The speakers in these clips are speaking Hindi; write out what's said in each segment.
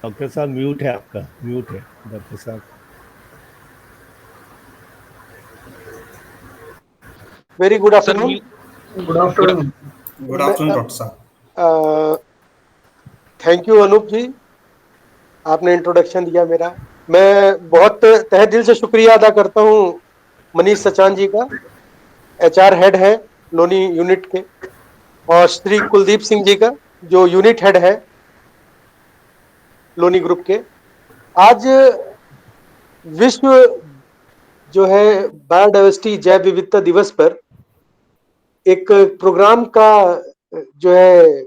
डॉक्टर साहब म्यूट है, आपका म्यूट है डॉक्टर साहब। Very good sir afternoon. Good afternoon. Good afternoon doctor साहब। थैंक यू अनूप जी, आपने इंट्रोडक्शन दिया मेरा। मैं बहुत तहे दिल से शुक्रिया अदा करता हूँ मनीष सचान जी का, एचआर हेड है लोनी यूनिट के, और श्री कुलदीप सिंह जी का जो यूनिट हेड है लोनी ग्रुप के। आज विश्व जो है बायोडाइवर्सिटी जैव विविधता दिवस पर एक प्रोग्राम का जो है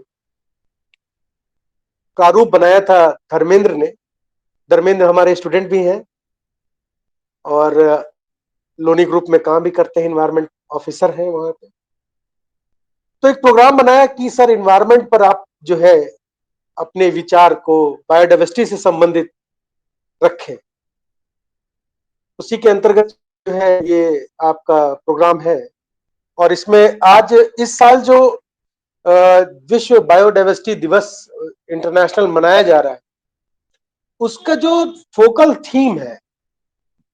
प्रारूप बनाया था धर्मेंद्र ने। धर्मेंद्र हमारे स्टूडेंट भी हैं और लोनी ग्रुप में काम भी करते हैं, इन्वायरमेंट ऑफिसर हैं वहां पे। तो एक प्रोग्राम बनाया कि सर इन्वायरमेंट पर आप जो है अपने विचार को बायोडाइवर्सिटी से संबंधित रखें। उसी के अंतर्गत जो है ये आपका प्रोग्राम है। और इसमें आज इस साल जो विश्व बायोडाइवर्सिटी दिवस इंटरनेशनल मनाया जा रहा है, उसका जो फोकल थीम है,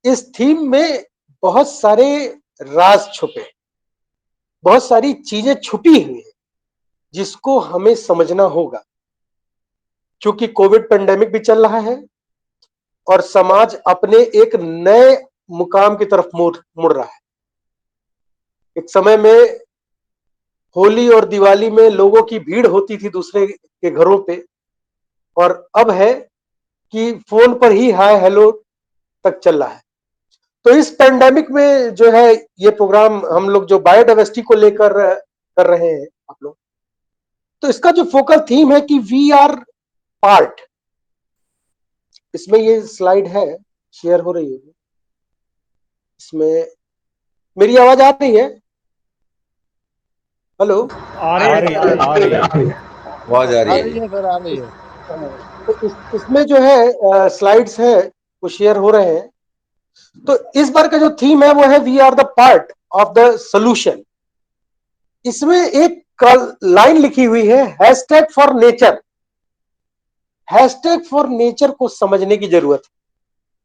इस थीम में बहुत सारे राज छुपे, बहुत सारी चीजें छुपी हुई हैं जिसको हमें समझना होगा। क्योंकि कोविड पेंडेमिक भी चल रहा है और समाज अपने एक नए मुकाम की तरफ मुड़ रहा है। एक समय में होली और दिवाली में लोगों की भीड़ होती थी दूसरे के घरों पे, और अब है कि फोन पर ही हाय हेलो तक चल रहा है। तो इस पेंडेमिक में जो है ये प्रोग्राम हम लोग जो बायोडाइवर्सिटी को लेकर कर रहे हैं आप लोग, तो इसका जो फोकल थीम है कि वी आर पार्ट। इसमें ये स्लाइड है, शेयर हो रही है इसमें। मेरी आवाज आ रही है? हेलो, आ रही है, आ रही है। आवाज आ आ रही रही है। है सर, आ रही है। तो इसमें जो है स्लाइड्स है वो शेयर हो रहे हैं। तो इस बार का जो थीम है वो है we are the part of the solution. इसमें एक लाइन लिखी हुई है, hashtag for nature. Hashtag for nature को समझने की जरूरत है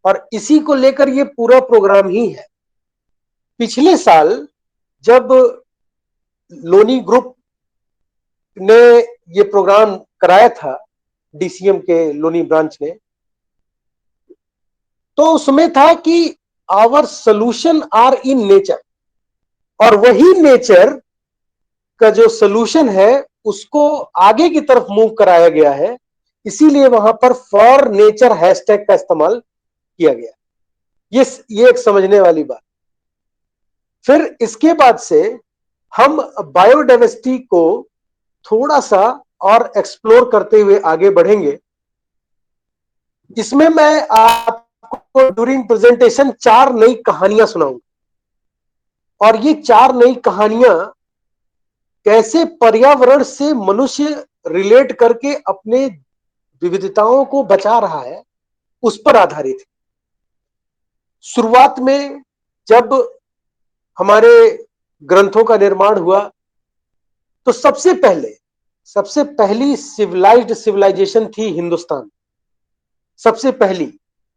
और इसी को लेकर ये पूरा प्रोग्राम ही है। पिछले साल जब लोनी ग्रुप ने ये प्रोग्राम कराया था, डीसीएम के लोनी ब्रांच ने, तो उसमें था कि our solution are in nature, और वही नेचर का जो सोल्यूशन है उसको आगे की तरफ मूव कराया गया है। इसीलिए वहां पर फॉर नेचर हैशटैग का इस्तेमाल किया गया। ये एक समझने वाली बात। फिर इसके बाद से हम बायोडाइवर्सिटी को थोड़ा सा और एक्सप्लोर करते हुए आगे बढ़ेंगे। इसमें मैं आपको ड्यूरिंग प्रेजेंटेशन 4 नई कहानियां सुनाऊंगा, और ये 4 नई कहानियां कैसे पर्यावरण से मनुष्य रिलेट करके अपने विविधताओं को बचा रहा है उस पर आधारित है। शुरुआत में जब हमारे ग्रंथों का निर्माण हुआ तो सबसे पहली सिविलाइज्ड सिविलाइजेशन थी हिंदुस्तान। सबसे पहली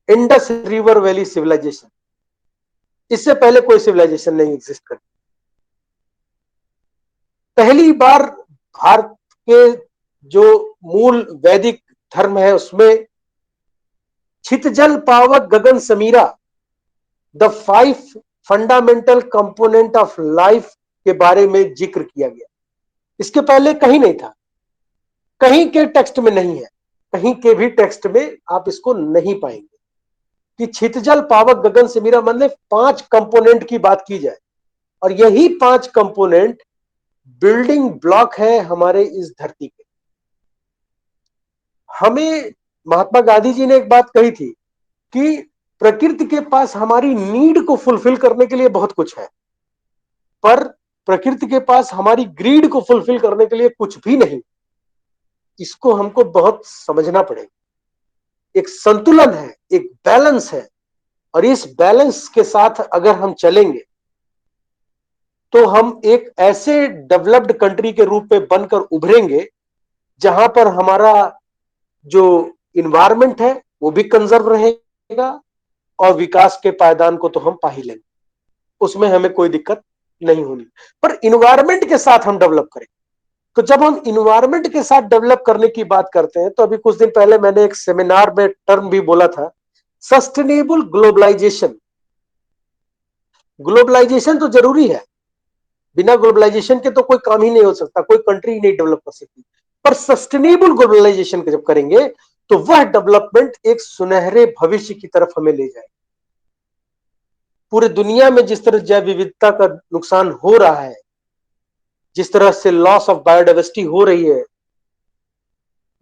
इंडस रिवर वैली सिविलाइजेशन। इससे पहले कोई सिविलाइजेशन नहीं एग्जिस्ट करती। पहली बार भारत के जो मूल वैदिक धर्म है उसमें छितजल पावक गगन समीरा, the 5 fundamental component of life के बारे में जिक्र किया गया। इसके पहले कहीं नहीं था, कहीं के टेक्स्ट में नहीं है, कहीं के भी टेक्स्ट में आप इसको नहीं पाएंगे कि छितजल पावक गगन समीरा मतलब 5 कंपोनेंट की बात की जाए। और यही 5 कंपोनेंट बिल्डिंग ब्लॉक है हमारे इस धरती के। हमें महात्मा गांधी जी ने एक बात कही थी कि प्रकृति के पास हमारी नीड को फुलफिल करने के लिए बहुत कुछ है, पर प्रकृति के पास हमारी ग्रीड को फुलफिल करने के लिए कुछ भी नहीं। इसको हमको बहुत समझना पड़ेगा। एक संतुलन है, एक बैलेंस है, और इस बैलेंस के साथ अगर हम चलेंगे तो हम एक ऐसे डेवलप्ड कंट्री के रूप में बनकर उभरेंगे जहां पर हमारा जो इन्वायरमेंट है वो भी कंजर्व रहेगा और विकास के पायदान को तो हम पा ही लेंगे, उसमें हमें कोई दिक्कत नहीं होनी। पर इन्वायरमेंट के साथ हम डेवलप करें, तो जब हम इन्वायरमेंट के साथ डेवलप करने की बात करते हैं, तो अभी कुछ दिन पहले मैंने एक सेमिनार में टर्म भी बोला था, सस्टेनेबल ग्लोबलाइजेशन। ग्लोबलाइजेशन तो जरूरी है, बिना ग्लोबलाइजेशन के तो कोई काम ही नहीं हो सकता, कोई कंट्री ही नहीं डेवलप कर सकती। पर सस्टेनेबल ग्लोबलाइजेशन जब करेंगे तो वह डेवलपमेंट एक सुनहरे भविष्य की तरफ हमें ले जाए। पूरे दुनिया में जिस तरह जैव विविधता का नुकसान हो रहा है, जिस तरह से लॉस ऑफ बायोडाइवर्सिटी हो रही है,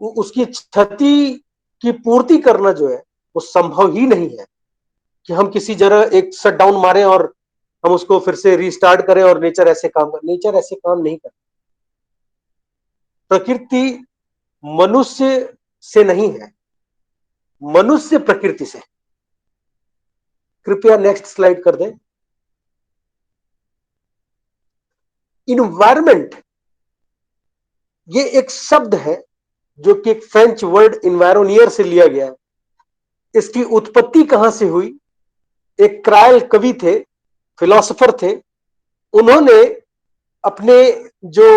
उसकी क्षति की पूर्ति करना जो है वो संभव ही नहीं है कि हम किसी जगह एक शटडाउन मारें और हम उसको फिर से रीस्टार्ट करें और नेचर ऐसे काम कर, नेचर ऐसे काम नहीं करता। प्रकृति मनुष्य से नहीं है, मनुष्य प्रकृति से। कृपया नेक्स्ट स्लाइड कर दें। इन्वायरमेंट ये एक शब्द है जो कि एक फ्रेंच वर्ड इन्वायरोनियर से लिया गया है। इसकी उत्पत्ति कहां से हुई? एक क्रायल कवि थे, फिलोसोफर थे, उन्होंने अपने जो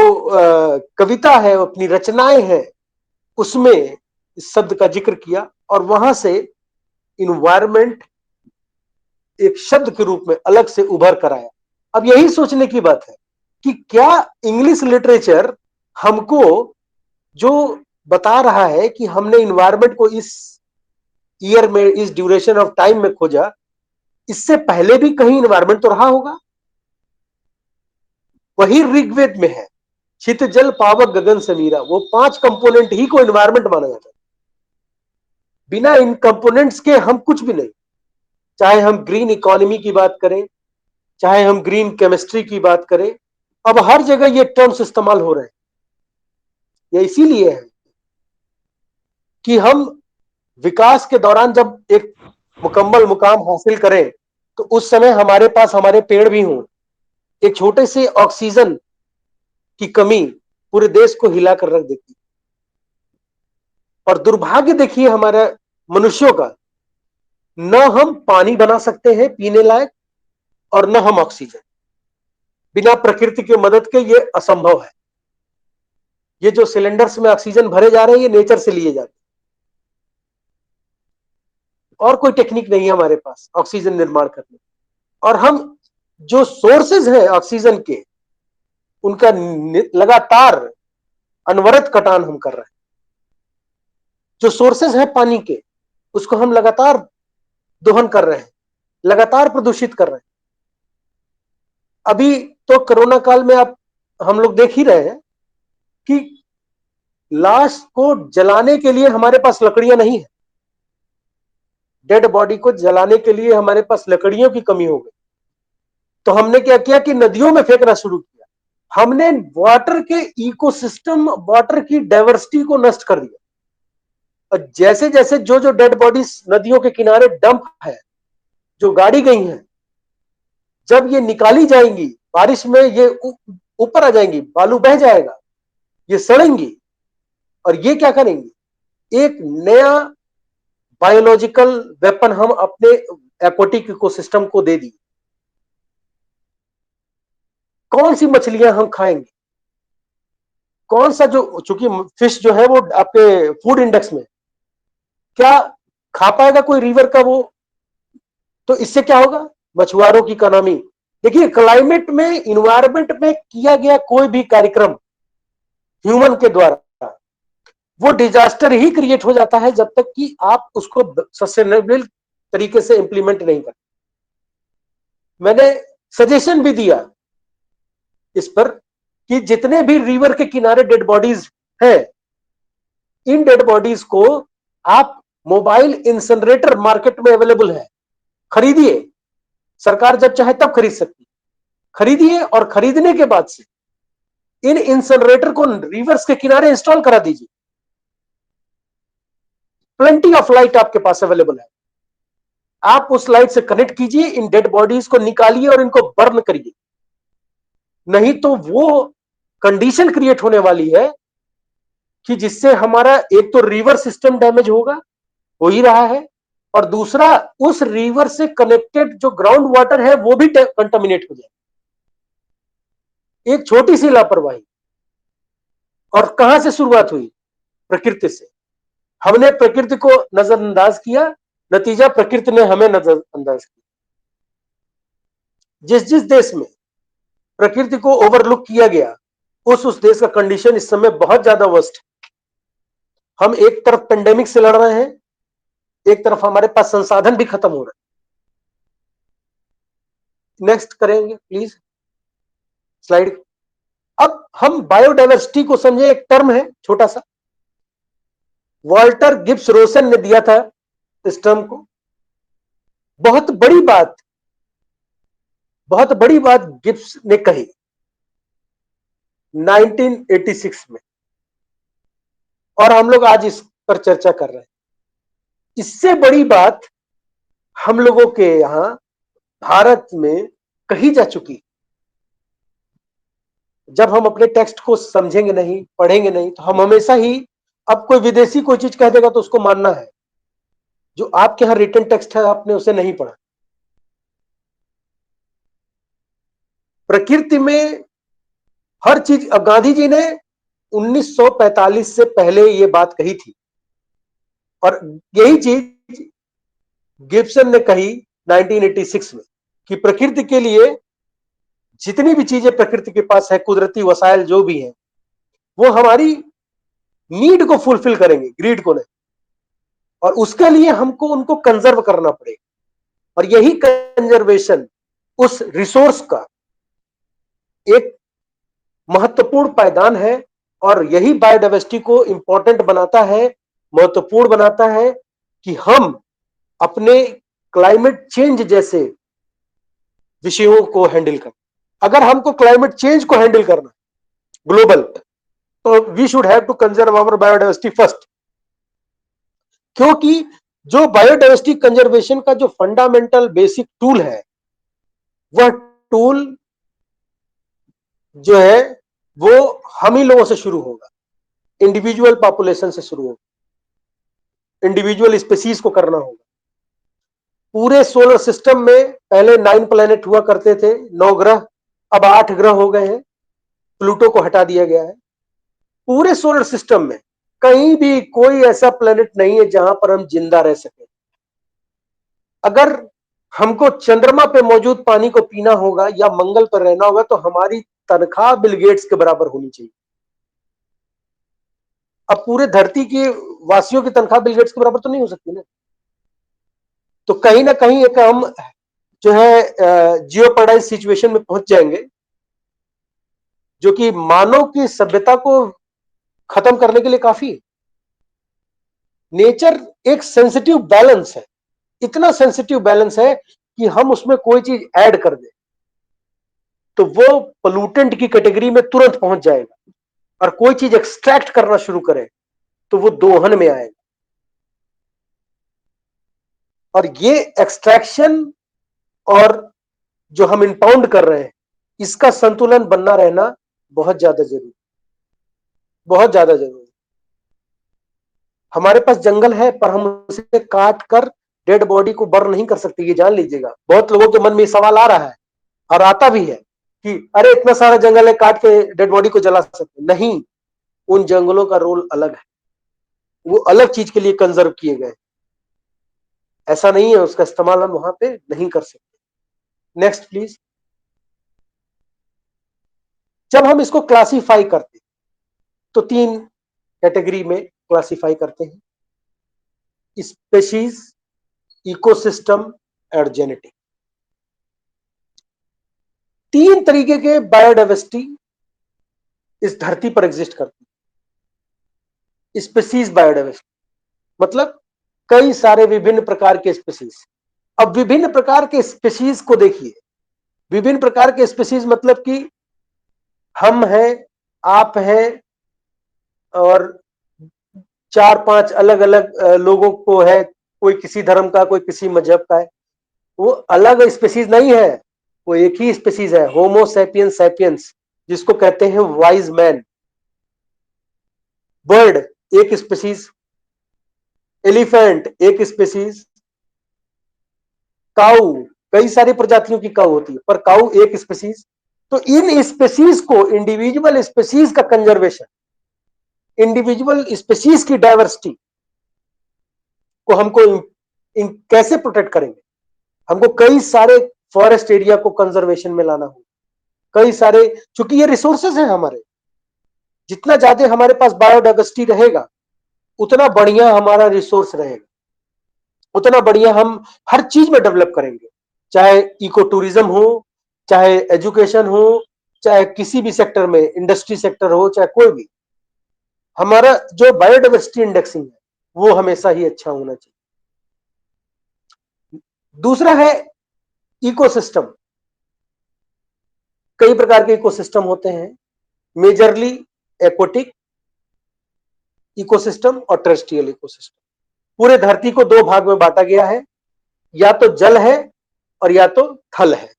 कविता है, अपनी रचनाएं हैं, उसमें इस शब्द का जिक्र किया और वहां से इन्वायरमेंट एक शब्द के रूप में अलग से उभर कर आया। अब यही सोचने की बात है कि क्या इंग्लिश लिटरेचर हमको जो बता रहा है कि हमने इन्वायरमेंट को इस ईयर में, इस ड्यूरेशन ऑफ टाइम में खोजा, इससे पहले भी कहीं इन्वायरमेंट तो रहा होगा। वही ऋग्वेद में है, छित जल पावक गगन समीरा, वो 5 कंपोनेंट ही को इन्वायरमेंट माना जाता है। बिना इन कंपोनेंट्स के हम कुछ भी नहीं। चाहे हम ग्रीन इकोनॉमी की बात करें, चाहे हम ग्रीन केमिस्ट्री की बात करें, अब हर जगह ये टर्म्स इस्तेमाल हो रहे हैं। ये इसीलिए है कि हम विकास के दौरान जब एक मुकम्मल मुकाम हासिल करें तो उस समय हमारे पास हमारे पेड़ भी हों। एक छोटे से ऑक्सीजन की कमी पूरे देश को हिला कर रख देती। और दुर्भाग्य देखिए हमारा मनुष्यों का, न हम पानी बना सकते हैं पीने लायक और न हम ऑक्सीजन। बिना प्रकृति की मदद के ये असंभव है। ये जो सिलेंडर्स में ऑक्सीजन भरे जा रहे हैं ये नेचर से लिए जाते हैं, और कोई टेक्निक नहीं है हमारे पास ऑक्सीजन निर्माण करने। और हम जो सोर्सेज हैं ऑक्सीजन के, उनका लगातार अनवरत कटान हम कर रहे हैं। जो सोर्सेज हैं पानी के, उसको हम लगातार दोहन कर रहे हैं, लगातार प्रदूषित कर रहे हैं। अभी तो कोरोना काल में आप हम लोग देख ही रहे हैं कि लाश को जलाने के लिए हमारे पास लकड़ियां नहीं है। डेड बॉडी को जलाने के लिए हमारे पास लकड़ियों की कमी हो गई। तो हमने क्या किया कि नदियों में फेंकना शुरू किया। हमने वाटर के इकोसिस्टम, वाटर की डाइवर्सिटी को नष्ट कर दिया। और जैसे जैसे जो जो डेड बॉडीज नदियों के किनारे डंप है, जो गाड़ी गई हैं, जब ये निकाली जाएंगी बारिश में, ये ऊपर आ जाएंगी, बालू बह जाएगा, ये सड़ेंगी। और ये क्या करेंगी? एक नया बायोलॉजिकल वेपन हम अपने एक्वाटिक इकोसिस्टम को दे दी। कौन सी मछलियां हम खाएंगे? कौन सा जो, चूंकि फिश जो है वो आपके फूड इंडेक्स में, क्या खा पाएगा कोई रिवर का वो? तो इससे क्या होगा? मछुआरों की इकोनॉमी। देखिए क्लाइमेट में, इन्वायरमेंट में किया गया कोई भी कार्यक्रम ह्यूमन के द्वारा, वो डिजास्टर ही क्रिएट हो जाता है जब तक कि आप उसको सस्टेनेबल तरीके से इंप्लीमेंट नहीं करते। मैंने सजेशन भी दिया इस पर कि जितने भी रिवर के किनारे डेड बॉडीज हैं, इन डेड बॉडीज को आप, मोबाइल इंसिनरेटर मार्केट में अवेलेबल है, खरीदिए। सरकार जब चाहे तब खरीद सकती, खरीदिए और खरीदने के बाद से इन इंसिनरेटर को रिवर्स के किनारे इंस्टॉल करा दीजिए। प्लेंटी ऑफ लाइट आपके पास अवेलेबल है, आप उस लाइट से कनेक्ट कीजिए, इन डेड बॉडीज को निकालिए और इनको बर्न करिए। नहीं तो वो कंडीशन क्रिएट होने वाली है कि जिससे हमारा एक तो रिवर सिस्टम डैमेज होगा, हो ही रहा है, और दूसरा उस रिवर से कनेक्टेड जो ग्राउंड वाटर है वो भी कंटामिनेट हो जाए। एक छोटी सी लापरवाही, और कहां से शुरुआत हुई? प्रकृति से। हमने प्रकृति को नजरअंदाज किया, नतीजा प्रकृति ने हमें नजरअंदाज किया। जिस जिस देश में प्रकृति को ओवरलुक किया गया, उस देश का कंडीशन इस समय बहुत ज्यादा वर्स्ट है। हम एक तरफ पेंडेमिक से लड़ रहे हैं, एक तरफ हमारे पास संसाधन भी खत्म हो रहे हैं। नेक्स्ट करेंगे प्लीज स्लाइड। अब हम बायोडाइवर्सिटी को समझे, एक टर्म है छोटा सा, वॉल्टर गिब्स रोसन ने दिया था इस टर्म को। बहुत बड़ी बात गिब्स ने कही 1986 में, और हम लोग आज इस पर चर्चा कर रहे हैं। इससे बड़ी बात हम लोगों के यहां भारत में कही जा चुकी। जब हम अपने टेक्स्ट को समझेंगे नहीं, पढ़ेंगे नहीं, तो हम हमेशा ही, अब कोई विदेशी कोई चीज कह देगा तो उसको मानना है। जो आपके यहां रिटन टेक्स्ट है, आपने उसे नहीं पढ़ा। प्रकृति में हर चीज, अब गांधी जी ने 1945 से पहले ये बात कही थी, और यही चीज गिब्सन ने कही 1986 में, कि प्रकृति के लिए जितनी भी चीजें प्रकृति के पास है, कुदरती वसाइल जो भी है, वो हमारी नीड को फुलफिल करेंगे, ग्रीड को नहीं। और उसके लिए हमको उनको कंजर्व करना पड़ेगा, और यही कंजर्वेशन उस रिसोर्स का एक महत्वपूर्ण पायदान है, और यही बायोडाइवर्सिटी को इंपॉर्टेंट बनाता है, महत्वपूर्ण बनाता है, कि हम अपने क्लाइमेट चेंज जैसे विषयों को हैंडल करें। अगर हमको क्लाइमेट चेंज को हैंडल करना है ग्लोबल, तो we should have to conserve our biodiversity first. क्योंकि जो बायोडाइवर्सिटी कंजर्वेशन का जो फंडामेंटल बेसिक टूल है, वह टूल जो है वो हम ही लोगों से शुरू होगा, इंडिविजुअल पॉपुलेशन से शुरू होगा, इंडिविजुअल स्पीसीज को करना होगा। पूरे सोलर सिस्टम में पहले 9 प्लैनेट हुआ करते थे, 9 ग्रह, अब 8 ग्रह हो गए हैं, प्लूटो को हटा दिया गया है। पूरे सोलर सिस्टम में कहीं भी कोई ऐसा प्लैनेट नहीं है जहां पर हम जिंदा रह सके। अगर हमको चंद्रमा पे मौजूद पानी को पीना होगा या मंगल पर रहना होगा, तो हमारी तनख्वाह बिल गेट्स के बराबर होनी चाहिए। अब पूरे धरती की वासियों की तनख्वाह बिल गेट्स के बराबर तो नहीं हो सकती ना। तो कहीं ना कहीं एक हम जो है जियोपर्डाइज सिचुएशन में पहुंच जाएंगे, जो कि मानव की सभ्यता को खत्म करने के लिए काफी। नेचर एक सेंसिटिव बैलेंस है, इतना सेंसिटिव बैलेंस है कि हम उसमें कोई चीज ऐड कर दें तो वो पोल्यूटेंट की कैटेगरी में तुरंत पहुंच जाएगा, और कोई चीज एक्सट्रैक्ट करना शुरू करे तो वो दोहन में आएगा। और ये एक्सट्रैक्शन और जो हम इंपाउंड कर रहे हैं, इसका संतुलन बनना रहना बहुत ज्यादा जरूरी, बहुत ज्यादा जरूरी। हमारे पास जंगल है, पर हम उसे काट कर डेड बॉडी को बर्न नहीं कर सकते, ये जान लीजिएगा। बहुत लोगों के मन में सवाल आ रहा है, और आता भी है, कि अरे इतना सारा जंगल है, काट के डेड बॉडी को जला सकते। नहीं, उन जंगलों का रोल अलग है, वो अलग चीज के लिए कंजर्व किए गए। ऐसा नहीं है उसका इस्तेमाल हम वहां पे नहीं कर सकते। Next please. जब हम इसको क्लासिफाई करते तो 3 कैटेगरी में क्लासिफाई करते हैं, स्पेशीज, इकोसिस्टम और जेनेटिक। 3 तरीके के बायोडाइवर्सिटी इस धरती पर एग्जिस्ट करती है। स्पेसीज बायोडाइवर्सिटी मतलब कई सारे विभिन्न प्रकार के स्पेसीज। अब विभिन्न प्रकार के स्पेसीज को देखिए, विभिन्न प्रकार के स्पेसीज मतलब कि हम हैं, आप हैं, और 4-5 अलग अलग लोगों को है, कोई किसी धर्म का, कोई किसी मजहब का है, वो अलग स्पेसीज नहीं है, वो एक ही स्पेसीज है, होमो सैपियंस सैपियंस, जिसको कहते हैं वाइज मैन। बर्ड एक स्पेसीज, एलिफेंट एक स्पेसीज, काऊ कई सारी प्रजातियों की काऊ होती है, पर काऊ एक स्पेसीज। तो इन स्पेसीज को, इंडिविजुअल स्पेसीज का कंजर्वेशन, इंडिविजुअल स्पेसीज की डाइवर्सिटी को हमको कैसे प्रोटेक्ट करेंगे? हमको कई सारे फॉरेस्ट एरिया को कंजर्वेशन में लाना होगा, कई सारे, क्योंकि ये रिसोर्सेज हैं हमारे, जितना ज्यादा हमारे पास बायोडाइवर्सिटी रहेगा उतना बढ़िया हमारा रिसोर्स रहेगा, उतना बढ़िया हम हर चीज में डेवलप करेंगे, चाहे इको टूरिज्म हो, चाहे एजुकेशन हो, चाहे किसी भी सेक्टर में, इंडस्ट्री सेक्टर हो, चाहे कोई भी, हमारा जो बायोडाइवर्सिटी इंडेक्सिंग है वो हमेशा ही अच्छा होना चाहिए। दूसरा है इकोसिस्टम। कई प्रकार के इकोसिस्टम होते हैं, मेजरली एक्वाटिक इकोसिस्टम और टेरेस्ट्रियल इकोसिस्टम। पूरे धरती को दो भाग में बांटा गया है, या तो जल है और या तो थल है।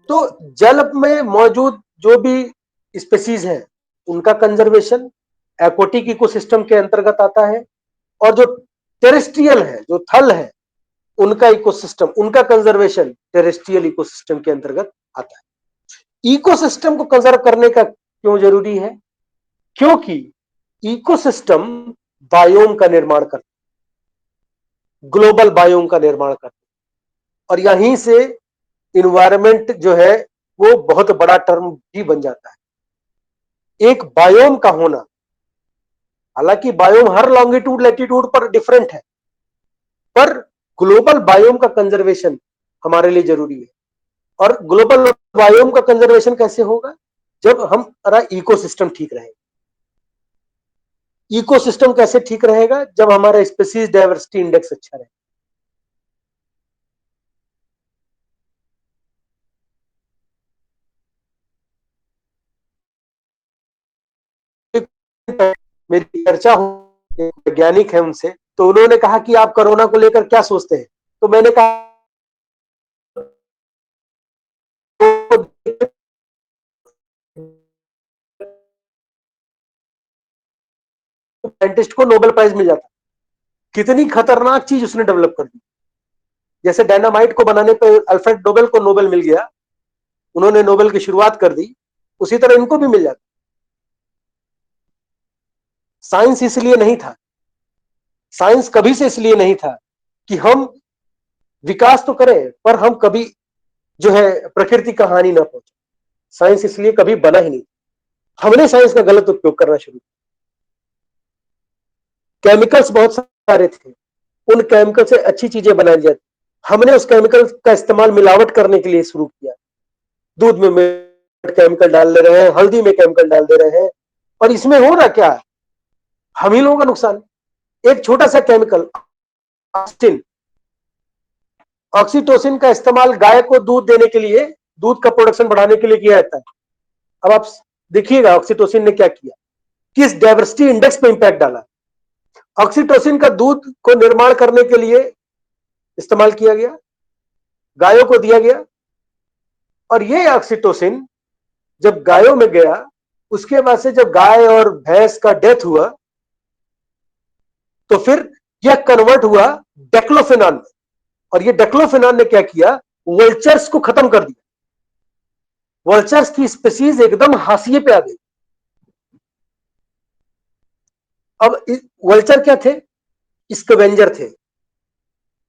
तो जल में मौजूद जो भी स्पीसीज है उनका कंजर्वेशन एक्वाटिक इकोसिस्टम के अंतर्गत आता है, और जो टेरेस्ट्रियल है, जो थल है, उनका इकोसिस्टम, उनका कंजर्वेशन टेरेस्ट्रियल इकोसिस्टम के अंतर्गत आता है। इकोसिस्टम को कंजर्व करने का क्यों जरूरी है? क्योंकि इकोसिस्टम बायोम का निर्माण करता है, ग्लोबल बायोम का निर्माण करता है, और यहीं से इन्वायरमेंट जो है वो बहुत बड़ा टर्म भी बन जाता है। एक बायोम का होना, हालांकि बायोम हर लॉन्गिट्यूड लैटिट्यूड पर डिफरेंट है, पर ग्लोबल बायोम का कंजर्वेशन हमारे लिए जरूरी है। और ग्लोबल बायोम का कंजर्वेशन कैसे होगा? जब हमारा इकोसिस्टम ठीक रहेगा। इकोसिस्टम कैसे ठीक रहेगा? जब हमारा स्पीसीज डाइवर्सिटी इंडेक्स अच्छा रहेगा। मेरी चर्चा हो, एक वैज्ञानिक है उनसे, तो उन्होंने कहा कि आप कोरोना को लेकर क्या सोचते हैं? तो मैंने कहा साइंटिस्ट को नोबेल प्राइज मिल जाता। कितनी खतरनाक चीज उसने डेवलप कर दी। जैसे डायनामाइट को बनाने पर अल्फ्रेड नोबेल को नोबेल मिल गया, उन्होंने नोबेल की शुरुआत कर दी, उसी तरह इनको भी मिल जाता। साइंस इसलिए नहीं था, साइंस कभी से इसलिए नहीं था कि हम विकास तो करें पर हम कभी जो है प्रकृति का हानि ना पहुंचे। साइंस इसलिए कभी बना ही नहीं। हमने साइंस का गलत उपयोग करना शुरू किया। केमिकल्स बहुत सारे थे, उन केमिकल से अच्छी चीजें बनाई जाती, हमने उस केमिकल का इस्तेमाल मिलावट करने के लिए शुरू किया। दूध में केमिकल डाल दे रहे हैं, हल्दी में केमिकल डाल दे रहे हैं, और इसमें हो रहा क्या है? हम ही लोगों का नुकसान। एक छोटा सा केमिकल ऑक्सीटोसिन का इस्तेमाल गाय को दूध देने के लिए, दूध का प्रोडक्शन बढ़ाने के लिए किया जाता है। अब आप देखिएगा ऑक्सीटोसिन ने क्या किया, किस डाइवर्सिटी इंडेक्स पे इंपैक्ट डाला। ऑक्सीटोसिन का दूध को निर्माण करने के लिए इस्तेमाल किया गया, गायों को दिया गया, और ये ऑक्सीटोसिन जब गायों में गया, उसके बाद से जब गाय और भैंस का डेथ हुआ तो फिर यह कन्वर्ट हुआ डेक्लोफेनान में, और ये डेक्लोफेनान ने क्या किया? वल्चर्स को खत्म कर दिया। वल्चर्स की स्पीसीज एकदम हाशिए पे आ गई। अब वल्चर क्या थे? स्कैवेंजर थे।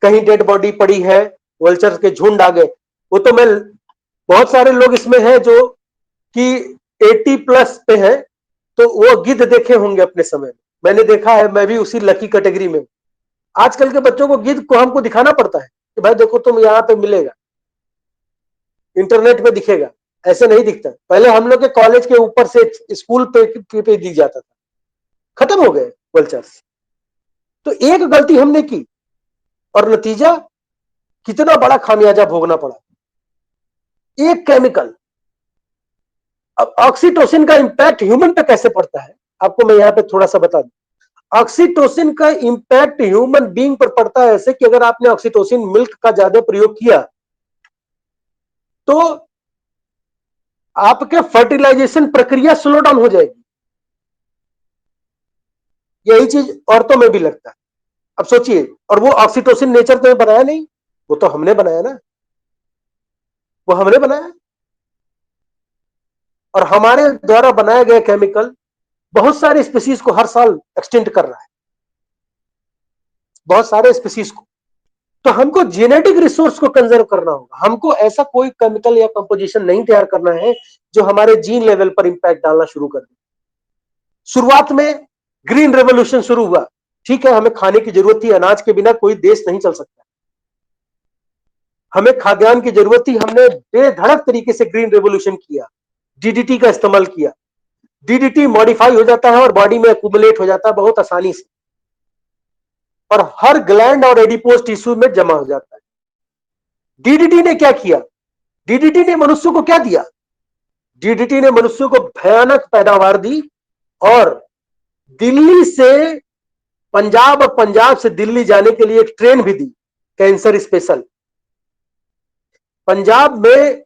कहीं डेड बॉडी पड़ी है, वल्चर के झुंड आ गए। वो तो मैं, बहुत सारे लोग इसमें हैं जो कि 80 प्लस पे है, तो वो गिद्ध देखे होंगे अपने समय में। मैंने देखा है, मैं भी उसी लकी कैटेगरी में हूं। आजकल के बच्चों को गिद्ध को हमको दिखाना पड़ता है कि भाई देखो तुम यहां पे मिलेगा, इंटरनेट पे दिखेगा, ऐसे नहीं दिखता। पहले हम लोग के कॉलेज के ऊपर से स्कूल पे दिख जाता था। खत्म हो गए वल्चर्स। तो एक गलती हमने की और नतीजा कितना बड़ा खामियाजा भोगना पड़ा। एक केमिकल। अब ऑक्सीटोसिन का इंपैक्ट ह्यूमन पे कैसे पड़ता है, आपको मैं यहां पे थोड़ा सा बता दूं। ऑक्सीटोसिन का इंपैक्ट ह्यूमन बीइंग पर पड़ता है ऐसे कि अगर आपने ऑक्सीटोसिन मिल्क का ज्यादा प्रयोग किया तो आपके फर्टिलाइजेशन प्रक्रिया स्लो डाउन हो जाएगी। यही चीज औरतों में भी लगता है। अब सोचिए, और वो ऑक्सीटोसिन नेचर तो बनाया नहीं, वो तो हमने बनाया ना, वो हमने बनाया। और हमारे द्वारा बनाया गया केमिकल बहुत सारे स्पीसीज को हर साल एक्सटिंक्ट कर रहा है, बहुत सारे स्पीसीज को। तो हमको जेनेटिक रिसोर्स को कंजर्व करना होगा। हमको ऐसा कोई केमिकल या कंपोजिशन नहीं तैयार करना है जो हमारे जीन लेवल पर इंपैक्ट डालना शुरू कर दे। शुरुआत में ग्रीन रेवोल्यूशन शुरू हुआ, ठीक है, हमें खाने की जरूरत थी, अनाज के बिना कोई देश नहीं चल सकता, हमें खाद्यान्न की जरूरत थी, हमने बेधड़क तरीके से ग्रीन रेवोल्यूशन किया, डीडीटी का इस्तेमाल किया। डीडीटी मॉडिफाई हो जाता है और बॉडी में एक्यूमुलेट हो जाता है बहुत आसानी से, और हर ग्लैंड और एडिपोज टिश्यू में जमा हो जाता है। डीडीटी ने क्या किया? डीडीटी ने मनुष्य को क्या दिया? डीडीटी ने मनुष्य को भयानक पैदावार दी, और दिल्ली से पंजाब और पंजाब से दिल्ली जाने के लिए एक ट्रेन भी दी, कैंसर स्पेशल। पंजाब में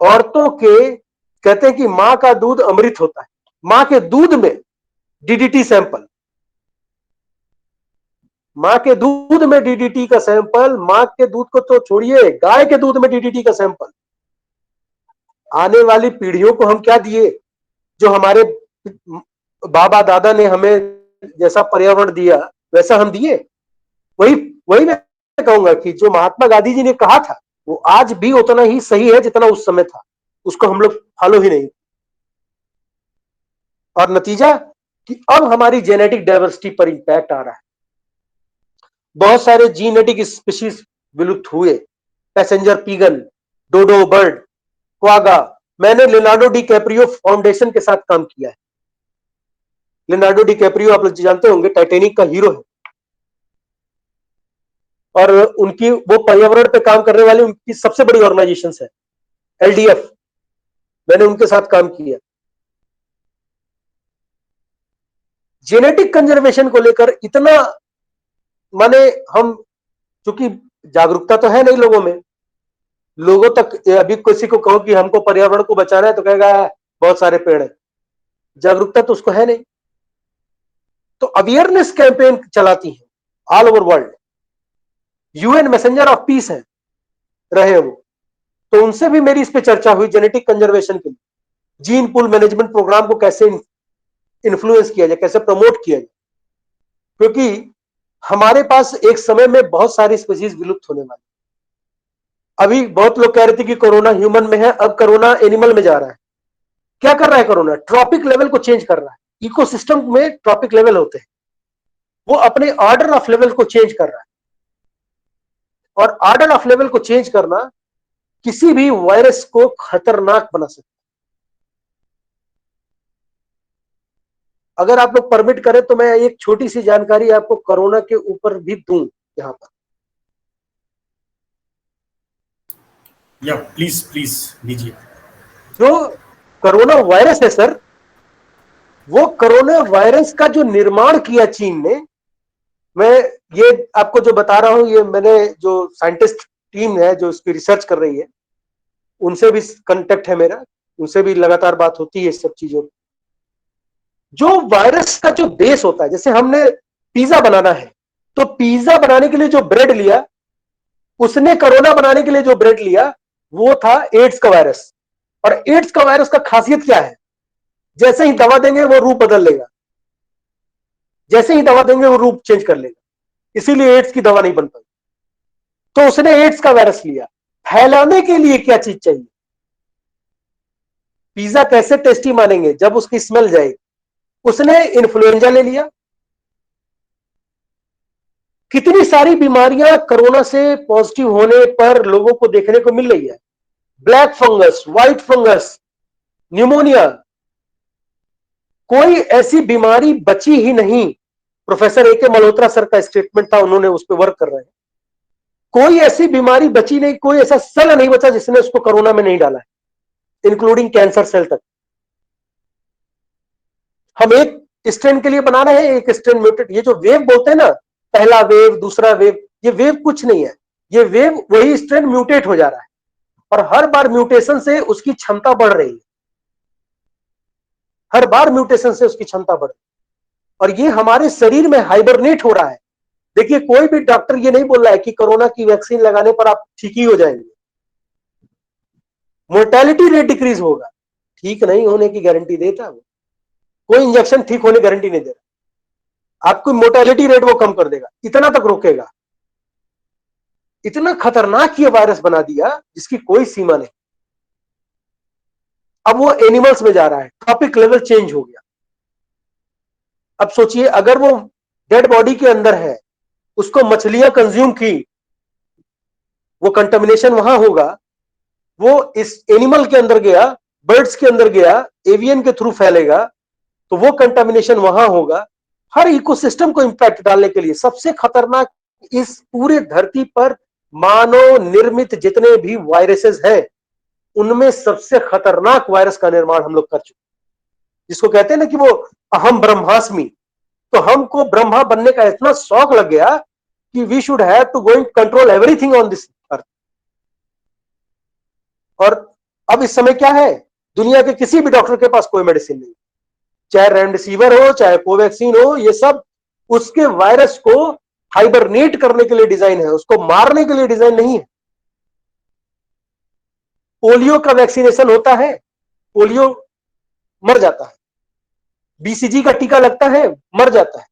औरतों के कहते हैं कि मां का दूध अमृत होता है, मां के दूध में डीडीटी सैंपल, मां के दूध में डीडीटी का सैंपल, मां के दूध को तो छोड़िए, गाय के दूध में डीडीटी का सैंपल। आने वाली पीढ़ियों को हम क्या दिए? जो हमारे बाबा दादा ने हमें जैसा पर्यावरण दिया वैसा हम दिए। वही वही मैं कहूंगा कि जो महात्मा गांधी जी ने कहा था वो आज भी उतना ही सही है जितना उस समय था, उसको हम लोग फॉलो ही नहीं। और नतीजा कि अब हमारी जेनेटिक डाइवर्सिटी पर इंपैक्ट आ रहा है, बहुत सारे जीनेटिक स्पीशीज विलुप्त हुए, पैसेंजर पीगन, डोडो बर्ड, क्वागा। मैंने लियोनार्डो डी कैप्रियो फाउंडेशन के साथ काम किया है। लियोनार्डो डी कैप्रियो आप लोग जानते होंगे, टाइटैनिक का हीरो है, और उनकी वो पर्यावरण पे काम करने वाली उनकी सबसे बड़ी ऑर्गेनाइजेशन है एलडीएफ। मैंने उनके साथ काम किया। जेनेटिक कंजर्वेशन को लेकर इतना, माने हम, चूंकि जागरूकता तो है नहीं लोगों में, लोगों तक अभी किसी को कहो कि हमको पर्यावरण को बचाना है तो कहेगा बहुत सारे पेड़ है, जागरूकता तो उसको है नहीं। तो अवेयरनेस कैंपेन चलाती है all over world, UN messenger of peace है रहे वो, तो उनसे भी मेरी इस पे चर्चा हुई जेनेटिक कंजर्वेशन के लिए, जीन पूल मैनेजमेंट प्रोग्राम को कैसे इन्फ्लुएंस किया जाए, कैसे प्रमोट किया जाए, क्योंकि हमारे पास एक समय में बहुत सारी स्पीशीज विलुप्त होने वाली। अभी बहुत लोग कह रहे थे कि कोरोना ह्यूमन में है, अब कोरोना एनिमल में जा रहा है। क्या कर रहा है कोरोना? ट्रॉपिक लेवल को चेंज कर रहा है। इकोसिस्टम में ट्रॉपिक लेवल होते हैं, वो अपने ऑर्डर ऑफ लेवल को चेंज कर रहा है, और ऑर्डर ऑफ लेवल को चेंज करना किसी भी वायरस को खतरनाक बना सकता है। अगर आप लोग परमिट करें तो मैं एक छोटी सी जानकारी आपको कोरोना के ऊपर भी दूं यहां पर। या प्लीज प्लीज दीजिए। जो कोरोना वायरस है सर, वो कोरोना वायरस का जो निर्माण किया चीन ने, मैं ये आपको जो बता रहा हूं, ये मैंने जो साइंटिस्ट टीम है जो इसकी रिसर्च कर रही है उनसे भी कांटेक्ट है मेरा, उनसे भी लगातार बात होती है इस सब चीजों। जो वायरस का जो बेस होता है, जैसे हमने पिज्जा बनाना है तो पिज्जा बनाने के लिए जो ब्रेड लिया, उसने कोरोना बनाने के लिए जो ब्रेड लिया वो था एड्स का वायरस। और एड्स का वायरस का खासियत क्या है? जैसे ही दवा देंगे वो रूप बदल लेगा, जैसे ही दवा देंगे वो रूप चेंज कर लेगा, इसीलिए एड्स की दवा नहीं बन पाई। तो उसने एड्स का वायरस लिया। फैलाने के लिए क्या चीज चाहिए? पिज्जा कैसे टेस्टी मानेंगे? जब उसकी स्मेल जाएगी। उसने इन्फ्लुएंजा ले लिया। कितनी सारी बीमारियां कोरोना से पॉजिटिव होने पर लोगों को देखने को मिल रही है, black fungus, white fungus, pneumonia, कोई ऐसी बीमारी बची ही नहीं। प्रोफेसर ए के मल्होत्रा सर का स्टेटमेंट था, उन्होंने उस पर वर्क कर रहे हैं। कोई ऐसी बीमारी बची नहीं, कोई ऐसा सेल नहीं बचा जिसने उसको कोरोना में नहीं डाला है, इंक्लूडिंग कैंसर सेल तक। हम एक स्ट्रेन के लिए बना रहे हैं, एक स्ट्रेन म्यूटेट। ये जो वेव बोलते हैं ना, पहला वेव, दूसरा वेव, ये वेव कुछ नहीं है, ये वेव वही स्ट्रेन म्यूटेट हो जा रहा है, और हर बार म्यूटेशन से उसकी क्षमता बढ़ रही है, हर बार म्यूटेशन से उसकी क्षमता बढ़ रही है। और ये हमारे शरीर में हाइबरनेट हो रहा है, देखिए, कोई भी डॉक्टर ये नहीं बोल रहा है कि कोरोना की वैक्सीन लगाने पर आप ठीक ही हो जाएंगे। मोर्टेलिटी रेट डिक्रीज होगा, ठीक नहीं होने की गारंटी देता है वो। कोई इंजेक्शन ठीक होने गारंटी नहीं दे रहा। आपको मोर्टेलिटी रेट वो कम कर देगा, इतना तक रोकेगा। इतना खतरनाक ये वायरस बना दिया जिसकी कोई सीमा नहीं। अब वो एनिमल्स में जा रहा है, ट्रॉपिक लेवल चेंज हो गया। अब सोचिए, अगर वो डेड बॉडी के अंदर है, उसको मछलियां कंज्यूम की, वो कंटामिनेशन वहां होगा, वो इस एनिमल के अंदर गया, बर्ड्स के अंदर गया, एवियन के थ्रू फैलेगा, तो वो कंटामिनेशन वहां होगा। हर इकोसिस्टम को इंपैक्ट डालने के लिए सबसे खतरनाक, इस पूरे धरती पर मानव निर्मित जितने भी वायरसेस हैं, उनमें सबसे खतरनाक वायरस का निर्माण हम लोग कर चुके, जिसको कहते हैं ना कि वो अहम ब्रह्मास्मि। तो हमको ब्रह्मा बनने का इतना शौक लग गया कि we should have to going control everything on this earth. और अब इस समय क्या है, दुनिया के किसी भी डॉक्टर के पास कोई मेडिसिन नहीं, चाहे रेमडेसिविर हो, चाहे कोवैक्सीन हो, ये सब उसके वायरस को हाइबरनेट करने के लिए डिजाइन है, उसको मारने के लिए डिजाइन नहीं है। पोलियो का वैक्सीनेशन होता है, पोलियो मर जाता है। बीसीजी का टीका लगता है, मर जाता है।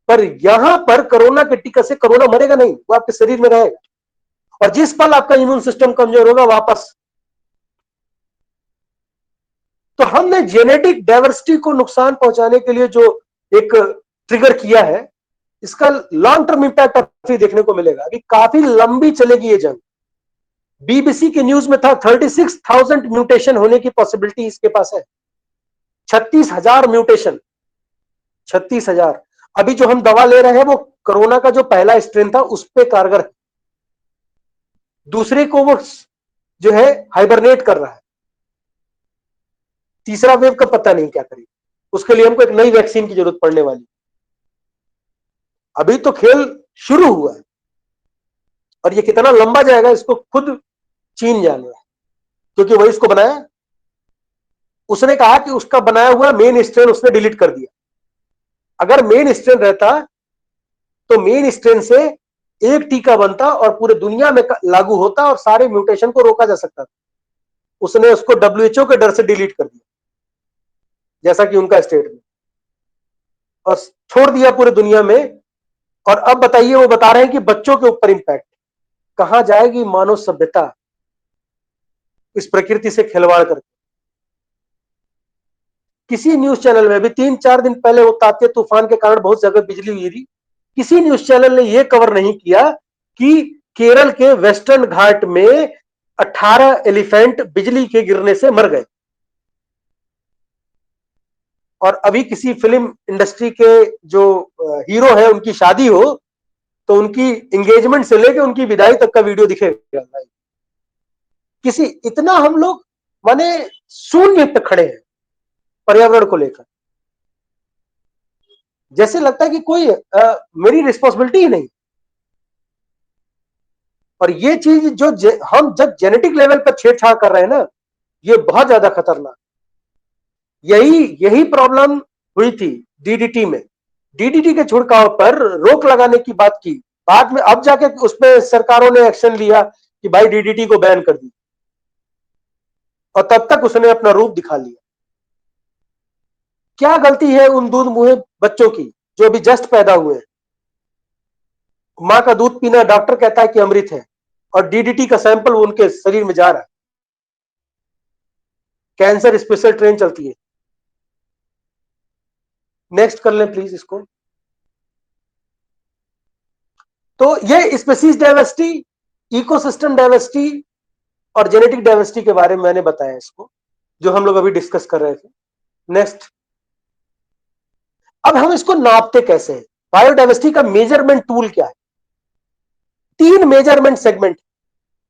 पर यहां पर कोरोना के टीका से कोरोना मरेगा नहीं, वो आपके शरीर में रहेगा, और जिस पल आपका इम्यून सिस्टम कमजोर होगा वापस। तो हमने जेनेटिक डाइवर्सिटी को नुकसान पहुंचाने के लिए जो एक ट्रिगर किया है, इसका लॉन्ग टर्म इंपैक्ट अभी देखने को मिलेगा। अभी काफी लंबी चलेगी ये जंग। बीबीसी के न्यूज में था 36,000 म्यूटेशन होने की पॉसिबिलिटी इसके पास है। 36,000 म्यूटेशन, 36,000। अभी जो हम दवा ले रहे हैं वो कोरोना का जो पहला स्ट्रेन था उस पर कारगर है, दूसरे को वो जो है हाइबरनेट कर रहा है। तीसरा वेव का पता नहीं क्या करेगी, उसके लिए हमको एक नई वैक्सीन की जरूरत पड़ने वाली। अभी तो खेल शुरू हुआ है, और ये कितना लंबा जाएगा इसको खुद चीन जान रहा है, क्योंकि वही इसको बनाया। उसने कहा कि उसका बनाया हुआ मेन स्ट्रेन उसने डिलीट कर दिया। अगर मेन स्ट्रेन रहता तो मेन स्ट्रेन से एक टीका बनता और पूरे दुनिया में लागू होता और सारे म्यूटेशन को रोका जा सकता था। उसने उसको डब्ल्यूएचओ के डर से डिलीट कर दिया, जैसा कि उनका स्टेटमेंट, और छोड़ दिया पूरे दुनिया में। और अब बताइए, वो बता रहे हैं कि बच्चों के ऊपर इंपैक्ट। कहां जाएगी मानव सभ्यता इस प्रकृति से खिलवाड़ करके। किसी न्यूज चैनल में भी 3-4 दिन पहले वो तात्या तूफान के कारण बहुत जगह बिजली हुई थी, किसी न्यूज चैनल ने यह कवर नहीं किया कि केरल के वेस्टर्न घाट में 18 एलिफेंट बिजली के गिरने से मर गए। और अभी किसी फिल्म इंडस्ट्री के जो हीरो है उनकी शादी हो तो उनकी एंगेजमेंट से लेकर उनकी विदाई तक का वीडियो दिखेगा। किसी इतना हम लोग माने शून्य पे खड़े हैं पर्यावरण को लेकर, जैसे लगता है कि कोई मेरी रिस्पॉन्सिबिलिटी ही नहीं। और ये चीज जो हम जब जेनेटिक लेवल पर छेड़छाड़ कर रहे हैं ना, ये बहुत ज्यादा खतरनाक। यही प्रॉब्लम हुई थी डीडीटी में। डीडीटी के छिड़काव पर रोक लगाने की बात की, बाद में अब जाके उसमें सरकारों ने एक्शन लिया कि भाई डीडीटी को बैन कर दी, और तब तक उसने अपना रूप दिखा लिया। क्या गलती है उन दूध मुहे बच्चों की जो अभी जस्ट पैदा हुए हैं? मां का दूध पीना डॉक्टर कहता है कि अमृत है, और डीडीटी का सैंपल उनके शरीर में जा रहा है। कैंसर स्पेशल ट्रेन चलती है। नेक्स्ट कर लें प्लीज इसको। तो ये स्पीसीज डाइवर्सिटी, इकोसिस्टम डाइवर्सिटी और जेनेटिक डाइवर्सिटी के बारे में मैंने बताया इसको, जो हम लोग अभी डिस्कस कर रहे थे। नेक्स्ट, अब हम इसको नापते कैसे हैं? बायोडाइवर्सिटी का मेजरमेंट टूल क्या है? 3 मेजरमेंट सेगमेंट,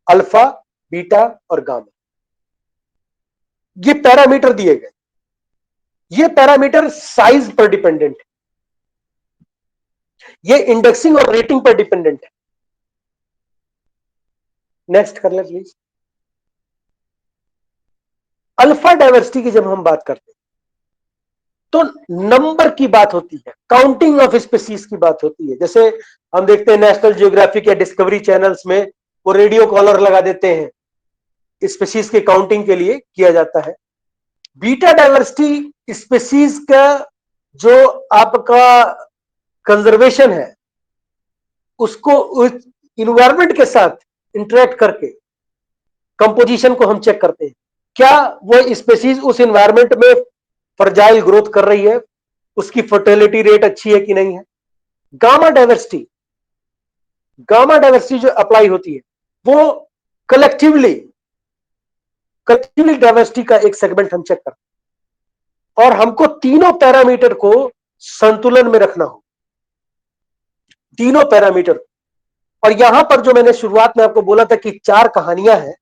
अल्फा, बीटा और गामा। ये पैरामीटर दिए गए। ये पैरामीटर साइज पर डिपेंडेंट है, ये इंडेक्सिंग और रेटिंग पर डिपेंडेंट है। नेक्स्ट कर ले प्लीज। अल्फा डाइवर्सिटी की जब हम बात करते हैं, तो नंबर की बात होती है, काउंटिंग ऑफ स्पीसीज की बात होती है। जैसे हम देखते हैं नेशनल जियोग्राफिक या डिस्कवरी चैनल्स में वो रेडियो कॉलर लगा देते हैं, स्पीसीज के काउंटिंग के लिए किया जाता है। बीटा डायवर्सिटी स्पीसीज का जो आपका कंजर्वेशन है, उसको उस इन्वायरमेंट के साथ इंटरेक्ट करके कंपोजिशन को हम चेक करते हैं, क्या वो स्पीसीज उस इन्वायरमेंट में फर्जाइल ग्रोथ कर रही है, उसकी फर्टिलिटी रेट अच्छी है कि नहीं है। गामा डायवर्सिटी जो अप्लाई होती है वो कलेक्टिवली डायवर्सिटी का एक सेगमेंट हम चेक करते हैं, और हमको तीनों पैरामीटर को संतुलन में रखना हो, तीनों पैरामीटर। और यहां पर जो मैंने शुरुआत में आपको बोला था कि 4 कहानियां हैं,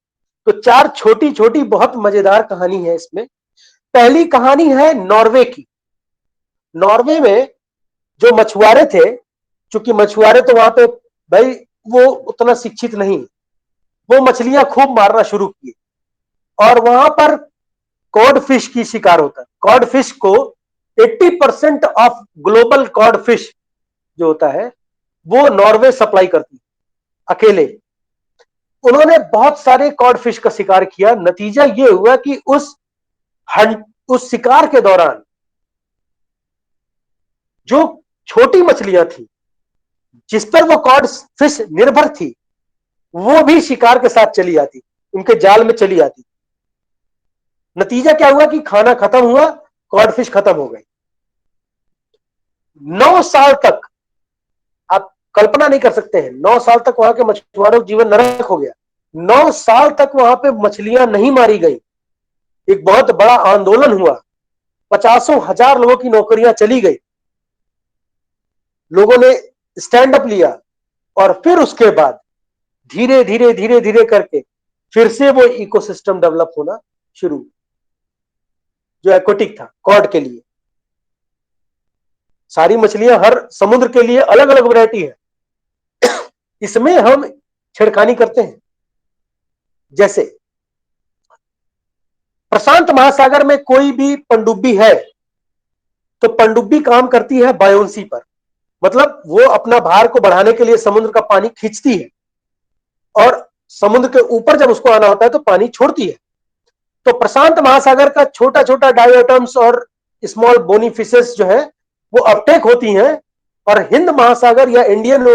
तो 4 छोटी छोटी बहुत मजेदार कहानी है इसमें। पहली कहानी है नॉर्वे की। नॉर्वे में जो मछुआरे थे, क्योंकि मछुआरे तो वहां पे भाई वो उतना शिक्षित नहीं, वो मछलियां खूब मारना शुरू किए, और वहां पर कॉड फिश की शिकार होता है। कॉड फिश को 80% ऑफ ग्लोबल कॉड फिश जो होता है वो नॉर्वे सप्लाई करती है अकेले। उन्होंने बहुत सारे कॉड फिश का शिकार किया। नतीजा यह हुआ कि उस शिकार के दौरान जो छोटी मछलियां थी जिस पर वो कॉड फिश निर्भर थी, वो भी शिकार के साथ चली आती, उनके जाल में चली आती। नतीजा क्या हुआ कि खाना खत्म हुआ, कॉड फिश खत्म हो गई। 9 साल तक, आप कल्पना नहीं कर सकते हैं, 9 साल तक वहां के मछुआरों का जीवन नरक हो गया। 9 साल तक वहां पे मछलियां नहीं मारी गई। एक बहुत बड़ा आंदोलन हुआ, 50,000 लोगों की नौकरियां चली गई। लोगों ने स्टैंड अप लिया, और फिर उसके बाद धीरे धीरे करके फिर से वो इकोसिस्टम डेवलप होना शुरू, जो एक्वेटिक था कॉड के लिए। सारी मछलियां हर समुद्र के लिए अलग अलग वैरायटी है। इसमें हम छेड़खानी करते हैं। जैसे प्रशांत महासागर में कोई भी पनडुब्बी है, तो पनडुब्बी काम करती है बायोन्सी पर, मतलब वो अपना भार को बढ़ाने के लिए समुद्र का पानी खींचती है, और समुद्र के ऊपर जब उसको आना होता है तो पानी छोड़ती है। तो प्रशांत महासागर का छोटा छोटा डायोटम्स और स्मॉल बोनी फिशेस जो है वो अपटेक होती हैं, और हिंद महासागर या इंडियन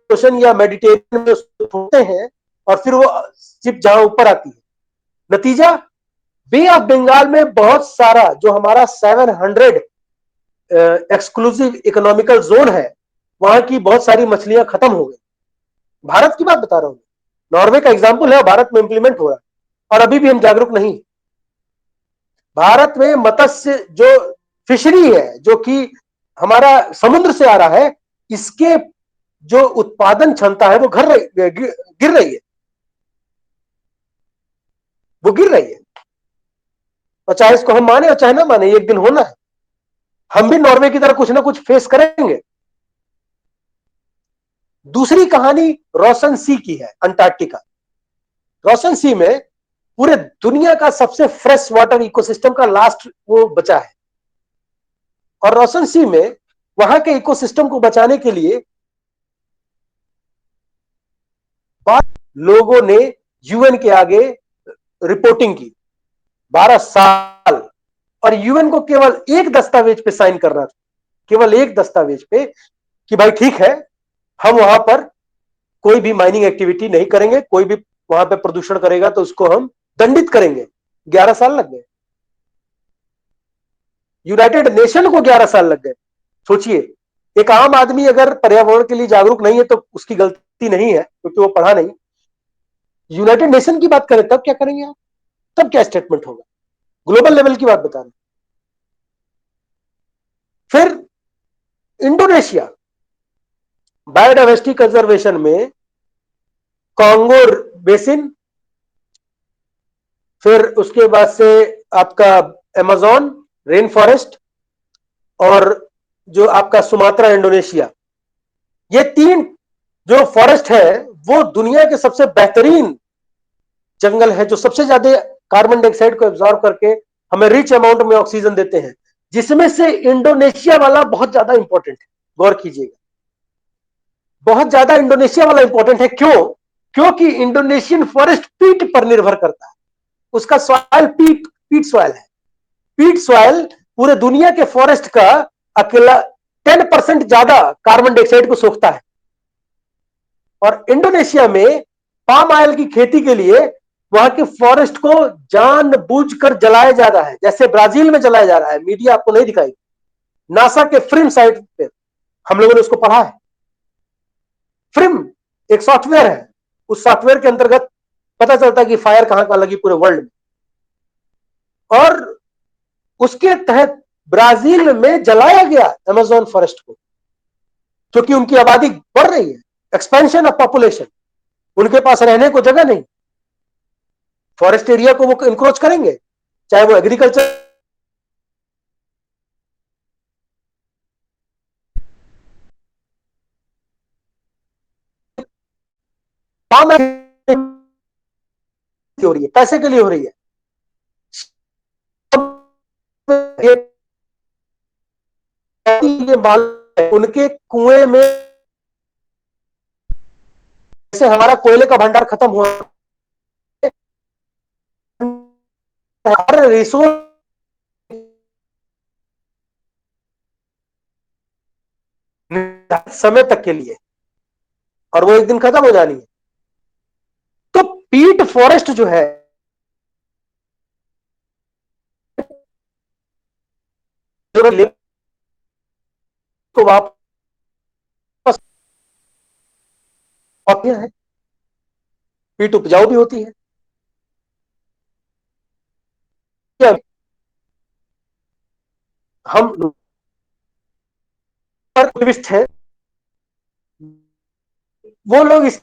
ओशन या मेडिटेरियन में होते हैं, और फिर वो शिप जहां ऊपर आती है। नतीजा, बे ऑफ बंगाल में बहुत सारा जो हमारा 700 एक्सक्लूसिव इकोनॉमिकल जोन है, वहां की बहुत सारी मछलियां खत्म हो गई। भारत की बात बता रहा हूं, नॉर्वे का एग्जाम्पल है, भारत में इंप्लीमेंट हो रहा है, और अभी भी हम जागरूक नहीं। भारत में मत्स्य जो फिशरी है, जो कि हमारा समुद्र से आ रहा है, इसके जो उत्पादन क्षमता है वो गिर रही है, वो गिर रही है। और चाहे इसको हम माने और चाहे ना माने, एक दिन होना है। हम भी नॉर्वे की तरह कुछ ना कुछ फेस करेंगे। दूसरी कहानी रोशन सी की है, अंटार्कटिका। रोशन सी में पूरे दुनिया का सबसे फ्रेश वाटर इकोसिस्टम का लास्ट वो बचा है, और रोशन सी में वहां के इकोसिस्टम को बचाने के लिए लोगों ने यूएन के आगे रिपोर्टिंग की 12 साल, और यूएन को केवल एक दस्तावेज पे साइन करना था, केवल एक दस्तावेज पे, कि भाई ठीक है, हम वहां पर कोई भी माइनिंग एक्टिविटी नहीं करेंगे, कोई भी वहां पे प्रदूषण करेगा तो उसको हम दंडित करेंगे। 11 साल लग गए, यूनाइटेड नेशन को 11 साल लग गए। सोचिए, एक आम आदमी अगर पर्यावरण के लिए जागरूक नहीं है तो उसकी गलती नहीं है, क्योंकि वो पढ़ा नहीं। यूनाइटेड नेशन की बात करें तब क्या करेंगे आप, तब क्या स्टेटमेंट होगा? ग्लोबल लेवल की बात बता रहे। फिर इंडोनेशिया, बायोडाइवर्सिटी कंजर्वेशन में कांगो बेसिन, फिर उसके बाद से आपका अमेज़न रेन फॉरेस्ट, और जो आपका सुमात्रा इंडोनेशिया, ये 3 जो फॉरेस्ट है वो दुनिया के सबसे बेहतरीन जंगल है, जो सबसे ज्यादा कार्बन डाइऑक्साइड को एब्जॉर्ब करके हमें रिच अमाउंट में ऑक्सीजन देते हैं। जिसमें से इंडोनेशिया वाला बहुत ज्यादा इंपॉर्टेंट है, गौर कीजिएगा, बहुत ज्यादा इंडोनेशिया वाला इंपॉर्टेंट है। क्यों? क्योंकि इंडोनेशियन फॉरेस्ट पीट पर निर्भर करता है, उसका सॉइल पीट सॉइल है। पीट सॉइल पूरे दुनिया के फॉरेस्ट का अकेला 10% ज्यादा कार्बन डाइऑक्साइड को सोखता है। और इंडोनेशिया में पाम ऑयल की खेती के लिए वहां के फॉरेस्ट को जानबूझकर जलाया जा रहा है, जैसे ब्राजील में जलाया जा रहा है। मीडिया आपको नहीं दिखाई, नासा के फ्रिम साइट पे हम लोगों ने उसको पढ़ा है। फ्रिम एक सॉफ्टवेयर है, उस सॉफ्टवेयर के अंतर्गत पता चलता है कि फायर कहां कहां लगी पूरे वर्ल्ड में। और उसके तहत ब्राजील में जलाया गया अमेज़न फॉरेस्ट को, क्योंकि उनकी आबादी बढ़ रही है, एक्सपेंशन ऑफ पॉपुलेशन, उनके पास रहने को जगह नहीं, फॉरेस्ट एरिया को वो इंक्रोच करेंगे, चाहे वो एग्रीकल्चर पाम हो रही है, पैसे के लिए हो रही है। ये उनके कुएं में जैसे हमारा कोयले का भंडार खत्म हुआ, रिसोर्स समय तक के लिए, और वो एक दिन खत्म हो जानी है। तो पीट फॉरेस्ट जो है तो वापस है, पीट उपजाऊ भी होती है। हम एक्टिविस्ट हैं, वो लोग इस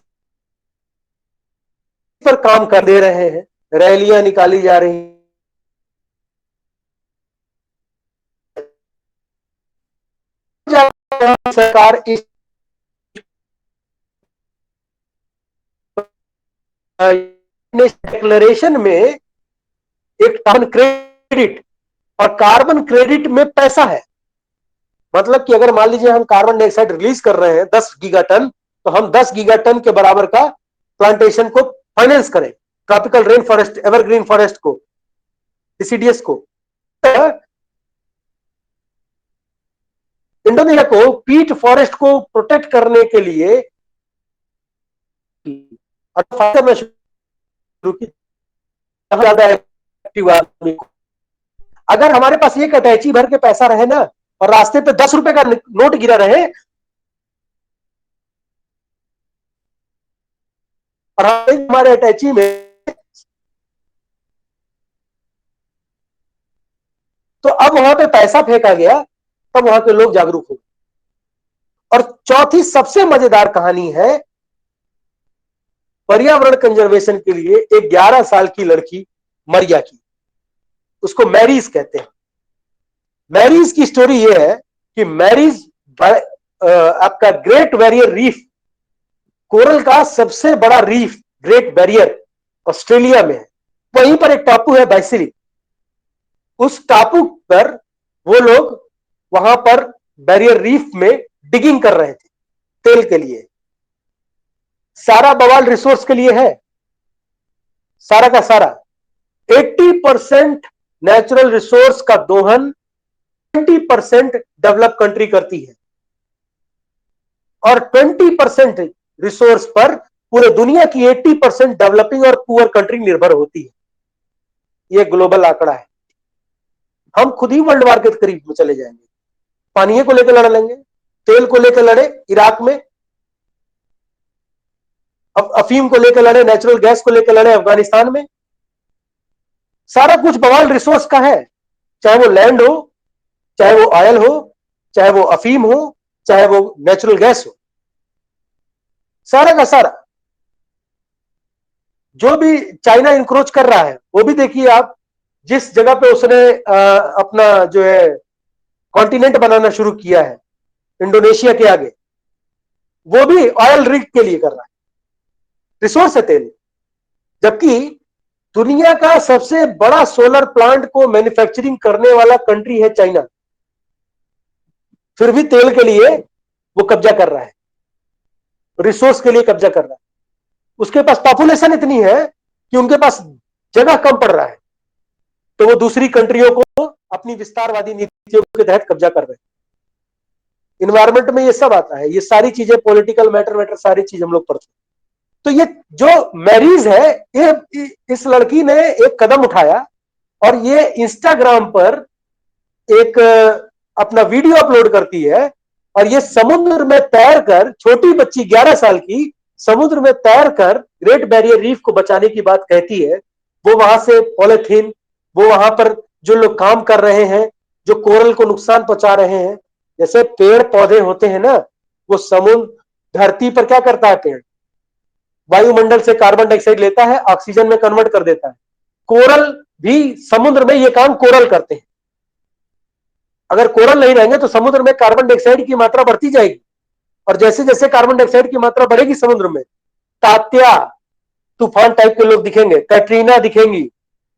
पर काम कर दे रहे हैं, रैलियां निकाली जा रही हैं, सरकार इस डिक्लेरेशन में एक कार्बन क्रेडिट, और कार्बन क्रेडिट में पैसा है। मतलब कि अगर मान लीजिए हम कार्बन डाइऑक्साइड रिलीज कर रहे हैं 10 गीगाटन, तो हम 10 गीगाटन के बराबर का प्लांटेशन को फाइनेंस करें, tropical rain forest, evergreen forest को, डिसिडियस को। इंडोनेशिया को पीट फॉरेस्ट को प्रोटेक्ट करने के लिए शुरू की, ज्यादा एक्टिव आदमी को। अगर हमारे पास एक अटैची भर के पैसा रहे ना, और रास्ते पे 10 रुपए का नोट गिरा रहे, और हमारे अटैची में, तो अब वहां पे पैसा फेंका गया, तब वहां के लोग जागरूक हो। और चौथी सबसे मजेदार कहानी है, पर्यावरण कंजर्वेशन के लिए एक 11 साल की लड़की मरिया की, उसको मैरीज कहते हैं। मैरीज की स्टोरी यह है कि मैरीज आपका ग्रेट बैरियर रीफ, कोरल का सबसे बड़ा रीफ ग्रेट बैरियर ऑस्ट्रेलिया में है, वहीं पर एक टापू है बैसिली। उस टापू पर वो लोग वहां पर बैरियर रीफ में डिगिंग कर रहे थे तेल के लिए। सारा बवाल रिसोर्स के लिए है, सारा का सारा 80% नेचुरल रिसोर्स का दोहन 20% डेवलप कंट्री करती है, और 20% रिसोर्स पर पूरे दुनिया की 80% डेवलपिंग और पुअर कंट्री निर्भर होती है। यह ग्लोबल आंकड़ा है। हम खुद ही वर्ल्ड वार के करीब में चले जाएंगे। पानी को लेकर लड़ लेंगे, तेल को लेकर लड़े इराक में, अफीम को लेकर लड़े, नेचुरल गैस को लेकर लड़े अफगानिस्तान में। सारा कुछ बवाल रिसोर्स का है, चाहे वो लैंड हो, चाहे वो ऑयल हो, चाहे वो अफीम हो, चाहे वो नेचुरल गैस हो, सारा का सारा। जो भी चाइना इंक्रोच कर रहा है, वो भी देखिए आप, जिस जगह पे उसने अपना जो है कॉन्टिनेंट बनाना शुरू किया है इंडोनेशिया के आगे, वो भी ऑयल रिग के लिए कर रहा है, रिसोर्स है तेल। जबकि दुनिया का सबसे बड़ा सोलर प्लांट को मैन्युफैक्चरिंग करने वाला कंट्री है चाइना। फिर भी तेल के लिए वो कब्जा कर रहा है, रिसोर्स के लिए कब्जा कर रहा है। उसके पास पॉपुलेशन इतनी है कि उनके पास जगह कम पड़ रहा है, तो वो दूसरी कंट्रियों को अपनी विस्तारवादी नीतियों के तहत कब्जा कर रहे हैं। इन्वायरमेंट में ये सब आता है, ये सारी चीजें, पॉलिटिकल मैटर सारी चीज हम लोग पढ़ते हैं। तो ये जो मैरीज है, ये इस लड़की ने एक कदम उठाया और ये इंस्टाग्राम पर एक अपना वीडियो अपलोड करती है, और ये समुद्र में तैरकर, छोटी बच्ची 11 साल की समुद्र में तैरकर ग्रेट बैरियर रीफ को बचाने की बात कहती है। वो वहां से पॉलिथीन, वो वहां पर जो लोग काम कर रहे हैं, जो कोरल को नुकसान पहुंचा रहे हैं, जैसे पेड़ पौधे होते हैं ना, वो समुद्र धरती पर क्या करता है, पेड़ वायुमंडल से कार्बन डाइऑक्साइड लेता है, ऑक्सीजन में कन्वर्ट कर देता है। कोरल भी समुद्र में ये काम कोरल करते हैं। अगर कोरल नहीं रहेंगे तो समुद्र में कार्बन डाइऑक्साइड की मात्रा बढ़ती जाएगी, और जैसे जैसे कार्बन डाइऑक्साइड की मात्रा बढ़ेगी समुद्र में, तात्या तूफान टाइप के लोग दिखेंगे, कैटरीना दिखेंगी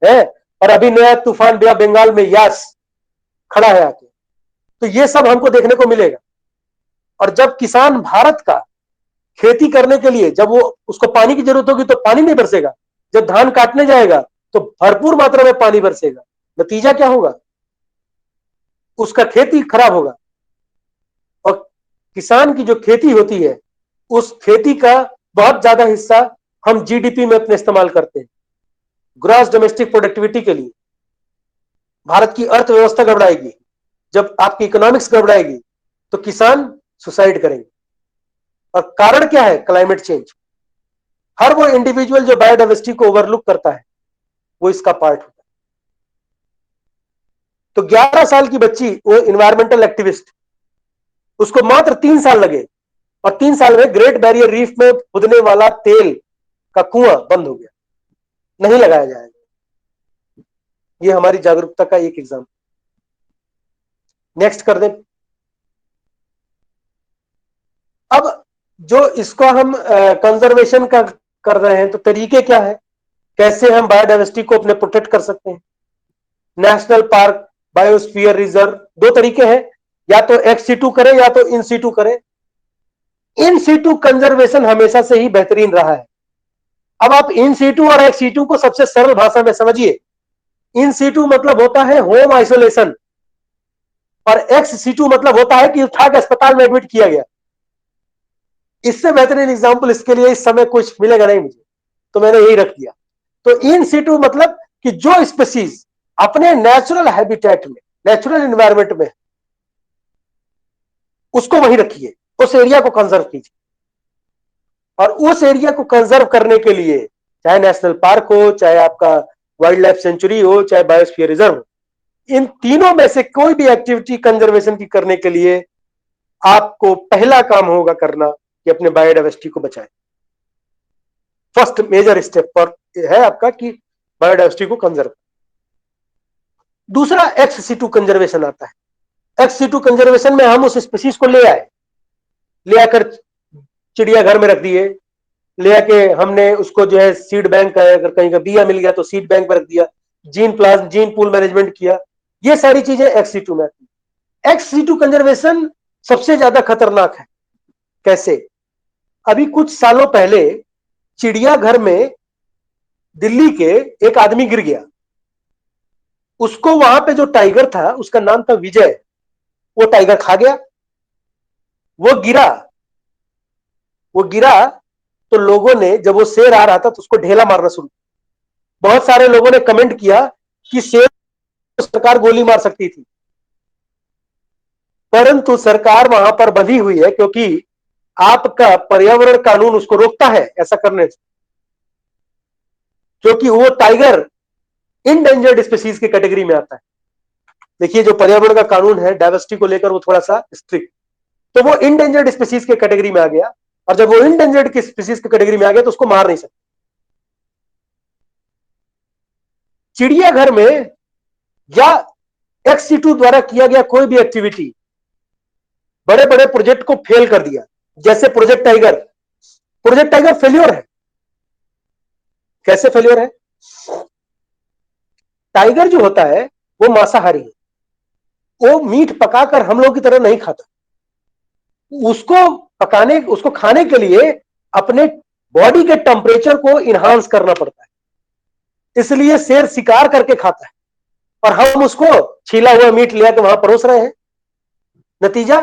है, और अभी नया तूफान बंगाल में यास खड़ा है आके। तो ये सब हमको देखने को मिलेगा। और जब किसान भारत का खेती करने के लिए, जब वो उसको पानी की जरूरत होगी तो पानी नहीं बरसेगा, जब धान काटने जाएगा तो भरपूर मात्रा में पानी बरसेगा, नतीजा क्या होगा, उसका खेती खराब होगा। और किसान की जो खेती होती है, उस खेती का बहुत ज्यादा हिस्सा हम जीडीपी में अपने इस्तेमाल करते हैं, ग्रॉस डोमेस्टिक प्रोडक्टिविटी के लिए। भारत की अर्थव्यवस्था गड़बड़ाएगी, जब आपकी इकोनॉमिक्स गड़बड़ाएगी तो किसान सुसाइड करेंगे। और कारण क्या है, क्लाइमेट चेंज। हर वो इंडिविजुअल जो बायोडाइवर्सिटी को ओवरलुक करता है, वो इसका पार्ट होता है। तो 11 साल की बच्ची, वो इन्वायरमेंटल एक्टिविस्ट, उसको मात्र 3 साल लगे, और 3 साल में ग्रेट बैरियर रीफ में खुदने वाला तेल का कुआं बंद हो गया, नहीं लगाया जाएगा। ये हमारी जागरूकता का एक एग्जाम्पल। नेक्स्ट कर दें। अब जो इसको हम कंजर्वेशन का कर रहे हैं, तो तरीके क्या है, कैसे हम बायोडाइवर्सिटी को अपने प्रोटेक्ट कर सकते हैं। नेशनल पार्क, बायोस्फीयर रिजर्व, दो तरीके हैं, या तो एक्स सीटू करें या तो इन सीटू करें। इन सीटू कंजर्वेशन हमेशा से ही बेहतरीन रहा है। अब आप इन सीटू और एक्स सीटू को सबसे सरल भाषा में समझिए। इन सीटू मतलब होता है होम आइसोलेशन, और एक्स सीटू मतलब होता है कि उठा के अस्पताल में एडमिट किया गया। इससे बेहतरीन एग्जाम्पल इसके लिए इस समय कुछ मिलेगा नहीं मुझे, तो मैंने यही रख दिया। तो इन सीटू मतलब कि जो स्पीसीज अपने नेचुरल हैबिटेट में, नेचुरल एनवायरनमेंट में, उसको वहीं रखिए, उस एरिया को कंजर्व कीजिए। और उस एरिया को कंजर्व करने के लिए, चाहे नेशनल पार्क हो, चाहे आपका वाइल्ड लाइफ सेंचुरी हो, चाहे बायोस्फीयर रिजर्व हो, इन तीनों में से कोई भी एक्टिविटी कंजर्वेशन की करने के लिए आपको पहला काम होगा करना कि अपने बायोडाइवर्सिटी को बचाएं। फर्स्ट मेजर स्टेप पर है आपका कि बायोडाइवर्सिटी को कंजर्व। दूसरा एक्स सीटू कंजर्वेशन आता है। एक्स सीटू कंजर्वेशन में हम उस स्पीसीज को ले आए, ले आकर चिड़ियाघर में रख दिए, ले आके हमने उसको जो है सीड बैंक का, अगर कहीं का बिया मिल गया तो सीड बैंक में रख दिया, जीन पूल मैनेजमेंट किया। ये सारी चीजें एक्स सीटू में आती है। एक्स सीटू कंजर्वेशन सबसे ज्यादा खतरनाक है। कैसे? अभी कुछ सालों पहले चिड़ियाघर में दिल्ली के एक आदमी गिर गया। उसको वहां पे जो टाइगर था, उसका नाम था विजय, वो टाइगर खा गया। वो गिरा तो लोगों ने, जब वो शेर आ रहा था तो उसको ढेला मारना शुरू। बहुत सारे लोगों ने कमेंट किया कि शेर सरकार गोली मार सकती थी, परंतु सरकार वहां पर बंधी हुई है, क्योंकि आपका पर्यावरण कानून उसको रोकता है ऐसा करने से, क्योंकि वो टाइगर इंडेंजर्ड स्पीसीज की कैटेगरी में आता है। देखिए, जो पर्यावरण का कानून है डाइवर्सिटी को लेकर, वो थोड़ा सा स्ट्रिक्ट, तो वो इंडेंजर्ड स्पीसीज के कैटेगरी में आ गया। और जब वो इंडेंजर्ड की स्पीसीज की कैटेगरी में आ गया तो उसको मार नहीं सकते। चिड़ियाघर में या एक्स सीटू द्वारा किया गया कोई भी एक्टिविटी बड़े बड़े प्रोजेक्ट को फेल कर दिया, जैसे प्रोजेक्ट टाइगर फेल्योर है। कैसे फेल्योर है? टाइगर जो होता है वो मांसाहारी है, वो मीट पकाकर हम लोग की तरह नहीं खाता, उसको खाने के लिए अपने बॉडी के टेम्परेचर को इनहांस करना पड़ता है, इसलिए शेर शिकार करके खाता है और हम उसको छीला हुआ मीट ले आके वहां परोस रहे हैं। नतीजा,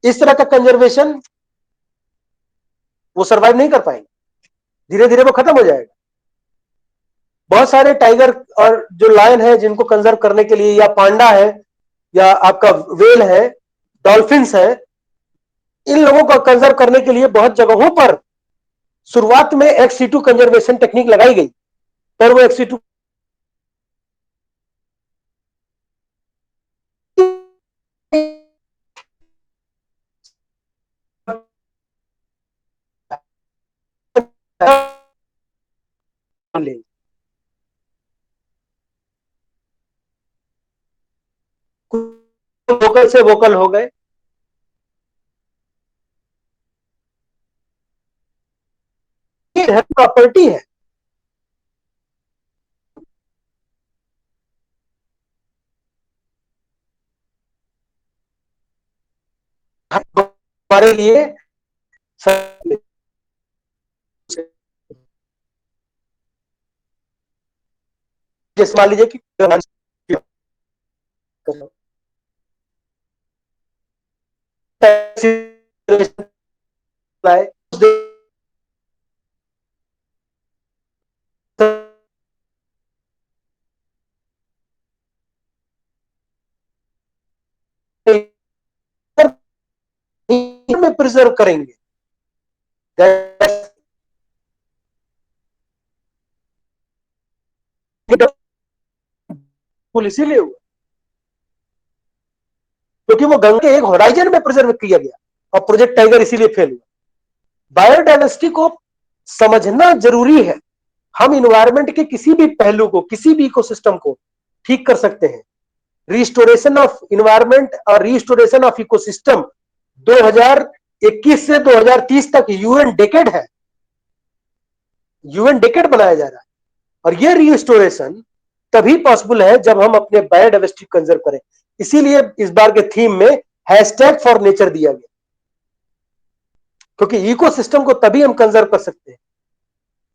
इस तरह का कंजर्वेशन वो सरवाइव नहीं कर पाएंगे, धीरे धीरे वो खत्म हो जाएगा। बहुत सारे टाइगर और जो लायन है जिनको कंजर्व करने के लिए, या पांडा है, या आपका वेल है, डॉल्फिन्स है, इन लोगों को कंजर्व करने के लिए बहुत जगहों पर शुरुआत में एक्स-सिटू कंजर्वेशन टेक्निक लगाई गई, पर वो एक्स-सिटू वोकल से वोकल हो गए। ये प्रॉपर्टी है। हमारे लिए जैसे मान लीजिए कि में प्रिजर्व करेंगे, इसीलिए हुआ क्योंकि वो गंगा के एक होराइजन में प्रिजर्व किया गया और प्रोजेक्ट टाइगर इसीलिए फेल हुआ। बायोडाइवर्सिटी को समझना जरूरी है। हम इन्वायरमेंट के किसी भी पहलू को, किसी भी इकोसिस्टम को ठीक कर सकते हैं। रिस्टोरेशन ऑफ इन्वायरमेंट और रिस्टोरेशन ऑफ इकोसिस्टम 2021 से 2030 तक यूएन डेकेड है, यूएन डेकेड बनाया जा रहा है, और ये रिस्टोरेशन तभी पॉसिबल है जब हम अपने बायोडाइवर्सिटी कंजर्व करें। इसीलिए इस बार के थीम में हैशटैग फॉर नेचर दिया गया, क्योंकि इकोसिस्टम को तभी हम कंजर्व कर सकते हैं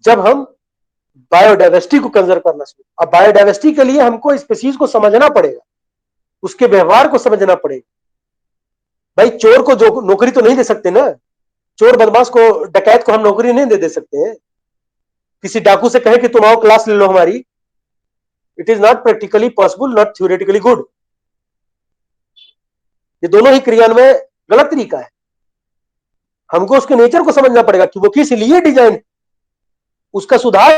जब हम बायोडाइवर्सिटी को कंजर्व करना शुरू। अब बायोडाइवर्सिटी के लिए हमको स्पीशीज को समझना पड़ेगा, उसके व्यवहार को समझना पड़ेगा। भाई चोर को जो नौकरी तो नहीं दे सकते ना, चोर बदमाश को, डकैत को हम नौकरी नहीं दे सकते हैं। किसी डाकू से कहे कि तुम आओ क्लास ले लो हमारी, it is not practically possible, not theoretically good. ये दोनों ही क्रियान्वय गलत तरीका है। हमको उसके नेचर को समझना पड़ेगा कि वो किस लिए डिजाइन, उसका सुधार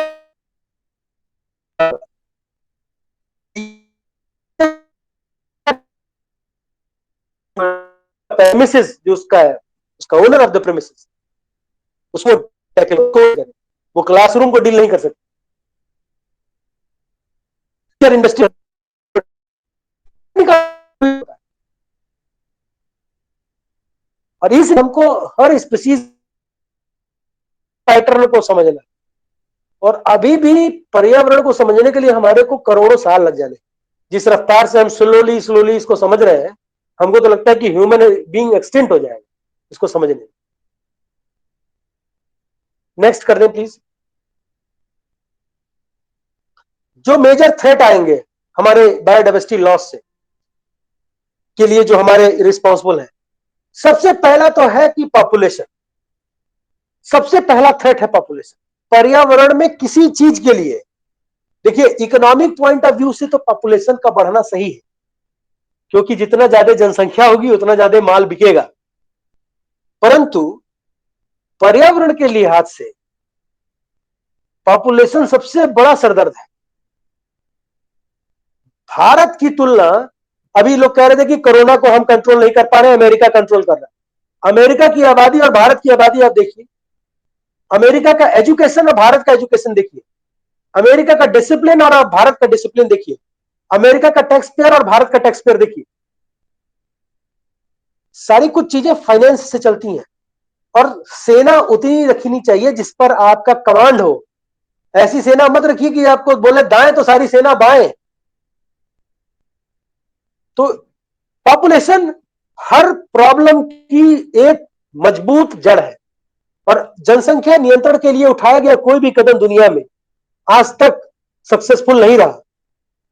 प्रेमिसेस जो उसका है, उसका ओनर ऑफ द प्रेमिसेस, उसको टैकल करें। वो क्लासरूम को डील नहीं कर सकते। इंडस्ट्री और इस हमको हर स्पीशीज पैटर्न को समझना, और अभी भी पर्यावरण को समझने के लिए हमारे को करोड़ों साल लग जाने। जिस रफ्तार से हम स्लोली स्लोली इसको समझ रहे हैं, हमको तो लगता है कि ह्यूमन बीइंग एक्सटिंक्ट हो जाएगा इसको समझने में। नेक्स्ट कर दें प्लीज। जो मेजर थ्रेट आएंगे हमारे बायोडाइवर्सिटी लॉस से के लिए, जो हमारे रिस्पॉन्सिबल है, सबसे पहला तो है कि पॉपुलेशन। सबसे पहला थ्रेट है पॉपुलेशन। पर्यावरण में किसी चीज के लिए, देखिए इकोनॉमिक पॉइंट ऑफ व्यू से तो पॉपुलेशन का बढ़ना सही है, क्योंकि जितना ज्यादा जनसंख्या होगी उतना ज्यादा माल बिकेगा। परंतु पर्यावरण के लिहाज से पॉपुलेशन सबसे बड़ा सरदर्द है। भारत की तुलना, अभी लोग कह रहे थे कि कोरोना को हम कंट्रोल नहीं कर पा रहे, अमेरिका कंट्रोल कर रहा है। अमेरिका की आबादी और भारत की आबादी आप देखिए, अमेरिका का एजुकेशन और भारत का एजुकेशन देखिए, अमेरिका का डिसिप्लिन और भारत का डिसिप्लिन देखिए, अमेरिका का टैक्स पेयर और भारत का टैक्स पेयर देखिए। सारी कुछ चीजें फाइनेंस से चलती हैं, और सेना उतनी रखनी चाहिए जिस पर आपका कमांड हो। ऐसी सेना मत रखिए कि आपको बोले दाएं तो सारी सेना बाएं। तो पॉपुलेशन हर प्रॉब्लम की एक मजबूत जड़ है और जनसंख्या नियंत्रण के लिए उठाया गया कोई भी कदम दुनिया में आज तक सक्सेसफुल नहीं रहा।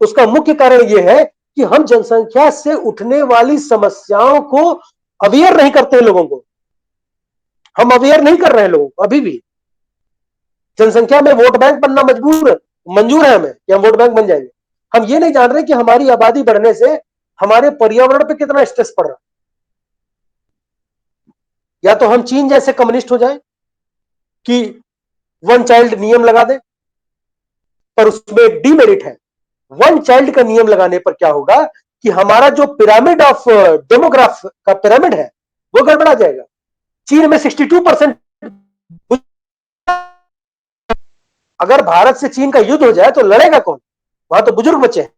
उसका मुख्य कारण यह है कि हम जनसंख्या से उठने वाली समस्याओं को अवेयर नहीं करते लोगों को। हम अवेयर नहीं कर रहे हैं लोगों को अभी भी। जनसंख्या में वोट बैंक बनना मंजूर है हमें कि हम वोट बैंक बन जाएंगे। हम ये नहीं जान रहे कि हमारी आबादी बढ़ने से हमारे पर्यावरण पे कितना स्ट्रेस पड़ रहा है। या तो हम चीन जैसे कम्युनिस्ट हो जाएं कि वन चाइल्ड नियम लगा दें, पर उसमें एक डीमेरिट है। वन चाइल्ड का नियम लगाने पर क्या होगा कि हमारा जो पिरामिड ऑफ डेमोग्राफ का पिरामिड है वो गड़बड़ा जाएगा। चीन में 62%। अगर भारत से चीन का युद्ध हो जाए तो लड़ेगा कौन? वहां तो बुजुर्ग बच्चे हैं।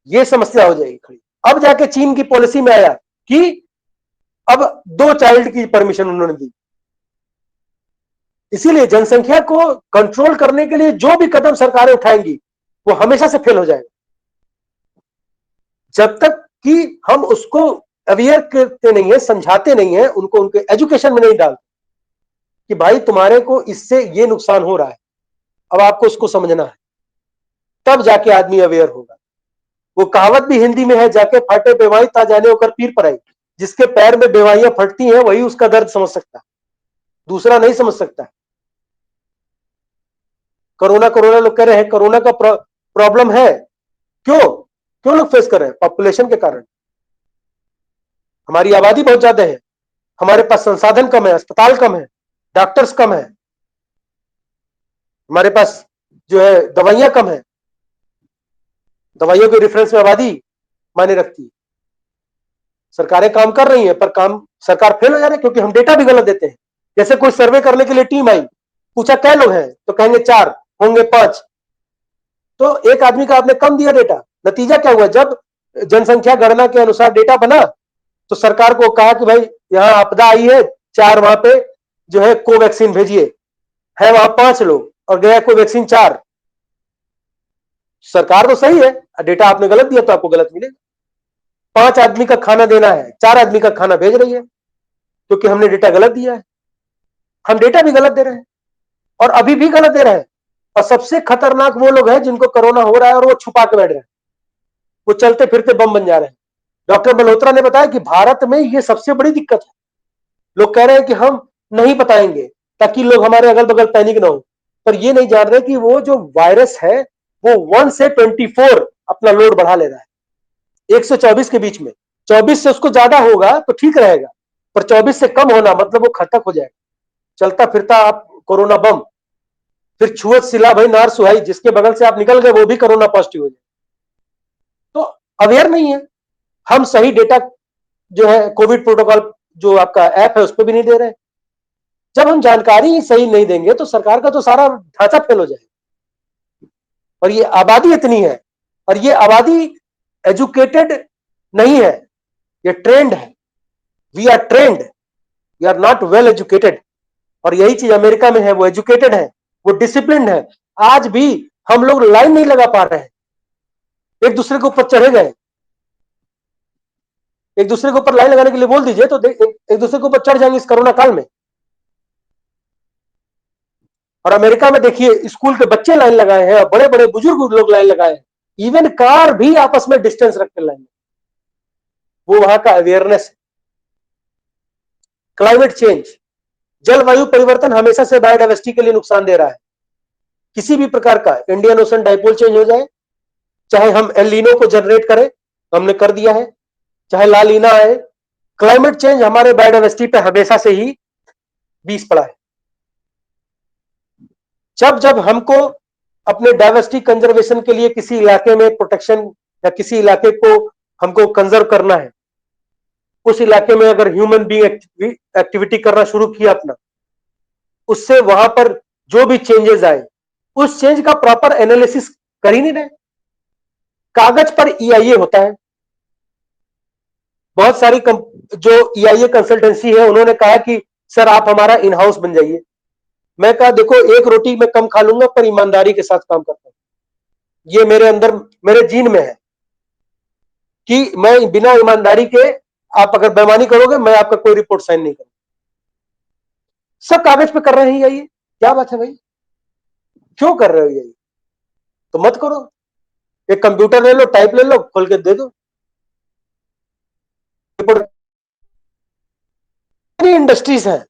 ये समस्या हो जाएगी खड़ी। अब जाके चीन की पॉलिसी में आया कि अब 2 चाइल्ड की परमिशन उन्होंने दी। इसीलिए जनसंख्या को कंट्रोल करने के लिए जो भी कदम सरकारें उठाएंगी वो हमेशा से फेल हो जाएगा, जब तक कि हम उसको अवेयर करते नहीं है, समझाते नहीं है, उनको उनके एजुकेशन में नहीं डालते कि भाई तुम्हारे को इससे ये नुकसान हो रहा है, अब आपको उसको समझना है, तब जाके आदमी अवेयर होगा। वो कहावत भी हिंदी में है, जाके फाटे बेवाई ता जाने होकर पीर पर आई। जिसके पैर में बेवाइयां फटती हैं वही उसका दर्द समझ सकता है, दूसरा नहीं समझ सकता है। कोरोना लोग कह रहे हैं कोरोना का प्रॉब्लम है। क्यों लोग फेस कर रहे हैं? पॉपुलेशन के कारण। हमारी आबादी बहुत ज्यादा है, हमारे पास संसाधन कम है, अस्पताल कम है, डॉक्टर्स कम है, हमारे पास जो है दवाइयां कम है। दवाइयों के रेफरेंस में आबादी मायने रखती है। सरकारें काम कर रही हैं पर काम सरकार फेल हो जा रही है क्योंकि हम डेटा भी गलत देते हैं। जैसे कोई सर्वे करने के लिए टीम आई, पूछा क्या लोग हैं तो कहेंगे 4, होंगे 5, तो एक आदमी का आपने कम दिया डेटा। नतीजा क्या हुआ? जब जनसंख्या गणना के अनुसार डेटा बना तो सरकार को कहा कि भाई यहां आपदा आई है, 4 वहां पे जो है कोवैक्सीन भेजिए, है वहां 5 लोग और गया कोवैक्सीन 4। सरकार तो सही है, डेटा आपने गलत दिया तो आपको गलत मिलेगा। 5 आदमी का खाना देना है, 4 आदमी का खाना भेज रही है क्योंकि हमने डेटा गलत दिया है। हम डेटा भी गलत दे रहे हैं और अभी भी गलत दे रहे हैं। और सबसे खतरनाक वो लोग हैं जिनको कोरोना हो रहा है और वो छुपा के बैठ रहे हैं, वो चलते फिरते बम बन जा रहे हैं। डॉक्टर मल्होत्रा ने बताया कि भारत में ये सबसे बड़ी दिक्कत है। लोग कह रहे हैं कि हम नहीं बताएंगे ताकि लोग हमारे अगल बगल पैनिक ना हो, पर ये नहीं जान रहे कि वो जो वायरस है वो 1 से 24 अपना लोड बढ़ा ले रहा है, 1 से 24 के बीच में। 24 से उसको ज्यादा होगा तो ठीक रहेगा, पर 24 से कम होना मतलब वो खतक हो जाएगा। चलता फिरता आप कोरोना बम, फिर छुअत सिला भाई नार सुहाई, जिसके बगल से आप निकल गए वो भी कोरोना पॉजिटिव हो जाए। तो अवेयर नहीं है हम। सही डेटा जो है कोविड प्रोटोकॉल जो आपका ऐप है उस पर भी नहीं दे रहे। जब हम जानकारी ही सही नहीं देंगे तो सरकार का तो सारा ढांचा फेल हो जाएगा। और ये आबादी इतनी है और ये आबादी एजुकेटेड नहीं है, ये ट्रेंड है। We are trained, we are not well educated. और यही चीज अमेरिका में है, वो एजुकेटेड है, वो डिसिप्लिन है। आज भी हम लोग लाइन नहीं लगा पा रहे हैं, एक दूसरे के ऊपर चढ़े गए। एक दूसरे के ऊपर लाइन लगाने के लिए बोल दीजिए तो एक दूसरे के ऊपर चढ़ जाएंगे इस कोरोना काल में। और अमेरिका में देखिए स्कूल के बच्चे लाइन लगाए हैं, बड़े बड़े बुजुर्ग लोग लाइन लगाए हैं, इवन कार भी आपस में डिस्टेंस रखकर लाइन। वो वहां का अवेयरनेस है। क्लाइमेट चेंज, जलवायु परिवर्तन हमेशा से बायोडाइवर्सिटी के लिए नुकसान दे रहा है। किसी भी प्रकार का इंडियन ओशन डाइपोल चेंज हो जाए, चाहे हम एलिनो को जनरेट करें, हमने कर दिया है, चाहे ला लीना आए, क्लाइमेट चेंज हमारे बायोडाइवर्सिटी पे हमेशा से ही बीस पड़ा है। जब जब हमको अपने डाइवर्सिटी कंजर्वेशन के लिए किसी इलाके में प्रोटेक्शन या किसी इलाके को हमको कंजर्व करना है, उस इलाके में अगर ह्यूमन बीइंग एक्टिविटी करना शुरू किया अपना, उससे वहां पर जो भी चेंजेस आए उस चेंज का प्रॉपर एनालिसिस कर ही नहीं रहे। कागज पर EIA होता है। बहुत सारी जो EIA कंसल्टेंसी है उन्होंने कहा कि सर आप हमारा इन हाउस बन जाइए। मैं कहा देखो एक रोटी मैं कम खा लूंगा पर ईमानदारी के साथ काम करता हूं, ये मेरे अंदर मेरे जीन में है। कि मैं बिना ईमानदारी के, आप अगर बेईमानी करोगे मैं आपका कोई रिपोर्ट साइन नहीं करूंगा। सब कागज पे कर रहे हैं, ये क्या बात है भाई, क्यों कर रहे हो ये? तो मत करो, एक कंप्यूटर ले लो, टाइप ले लो, खोल के दे दो रिपोर्ट। इंडस्ट्रीज हैं,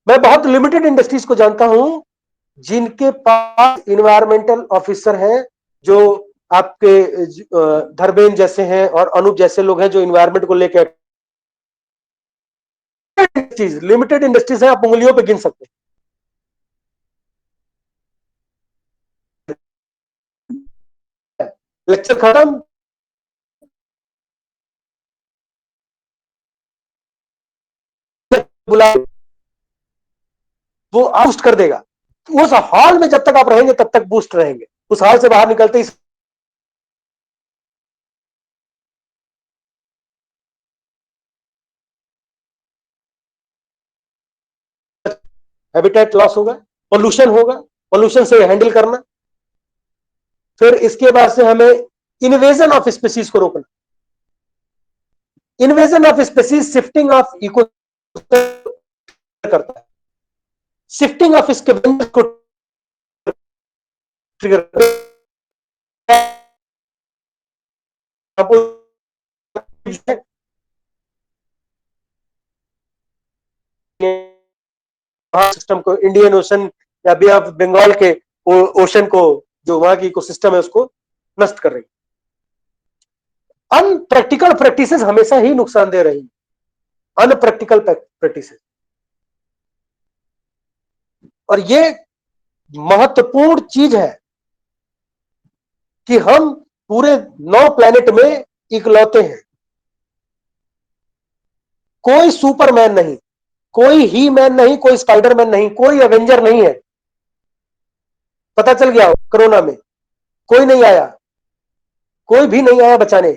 मैं बहुत लिमिटेड इंडस्ट्रीज को जानता हूं जिनके पास इन्वायरमेंटल ऑफिसर हैं, जो आपके धर्मेंद्र जैसे हैं और अनूप जैसे लोग हैं जो इन्वायरमेंट को लेकर। चीज लिमिटेड इंडस्ट्रीज हैं, आप उंगलियों पे गिन सकते हैं। लेक्चर खत्म, बुला, वो बूस्ट कर देगा। उस हॉल में जब तक आप रहेंगे तब तक बूस्ट रहेंगे, उस हॉल से बाहर निकलते ही हैबिटेट लॉस होगा, पोल्यूशन होगा, पोल्यूशन से हैंडल करना। फिर इसके बाद से हमें इन्वेजन ऑफ स्पीसीज को रोकना। Invasion of species shifting of eco करता है, शिफ्टिंग ऑफ इसके को ट्रिगर सिस्टम को, इंडियन ओशन या बे ऑफ बंगाल के ओशन को, जो वहां की इकोसिस्टम है उसको नष्ट कर रही। अनप्रैक्टिकल प्रैक्टिसेस हमेशा ही नुकसान दे रही, अनप्रैक्टिकल प्रैक्टिसेस। और ये महत्वपूर्ण चीज है कि हम पूरे 9 प्लेनेट में इकलौते हैं, कोई सुपरमैन नहीं, कोई ही मैन नहीं, कोई स्पाइडरमैन नहीं, कोई एवेंजर नहीं है। पता चल गया कोरोना में कोई नहीं आया, कोई भी नहीं आया बचाने,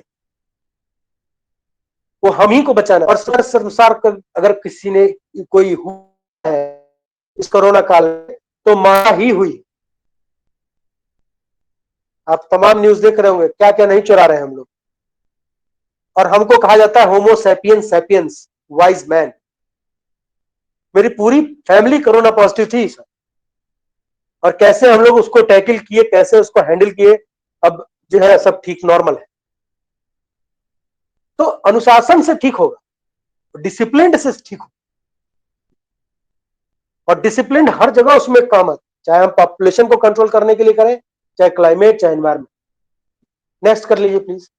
वो हम ही को बचाना। और संसार अगर किसी ने कोई हुआ है इस कोरोना काल में तो मां ही हुई। आप तमाम न्यूज देख रहे होंगे, क्या क्या नहीं चुरा रहे हैं हम लोग। और हमको कहा जाता है Homo sapiens sapiens, wise man. मेरी पूरी फैमिली कोरोना पॉजिटिव थी सर, और कैसे हम लोग उसको टैकल किए, कैसे उसको हैंडल किए, अब जो है सब ठीक नॉर्मल है। तो अनुशासन से ठीक होगा, डिसिप्लिन से ठीक होगा, और डिसिप्लिन हर जगह उसमें काम आता, चाहे हम पॉपुलेशन को कंट्रोल करने के लिए करें, चाहे क्लाइमेट, चाहे एनवायरमेंट। नेक्स्ट कर लीजिए प्लीज।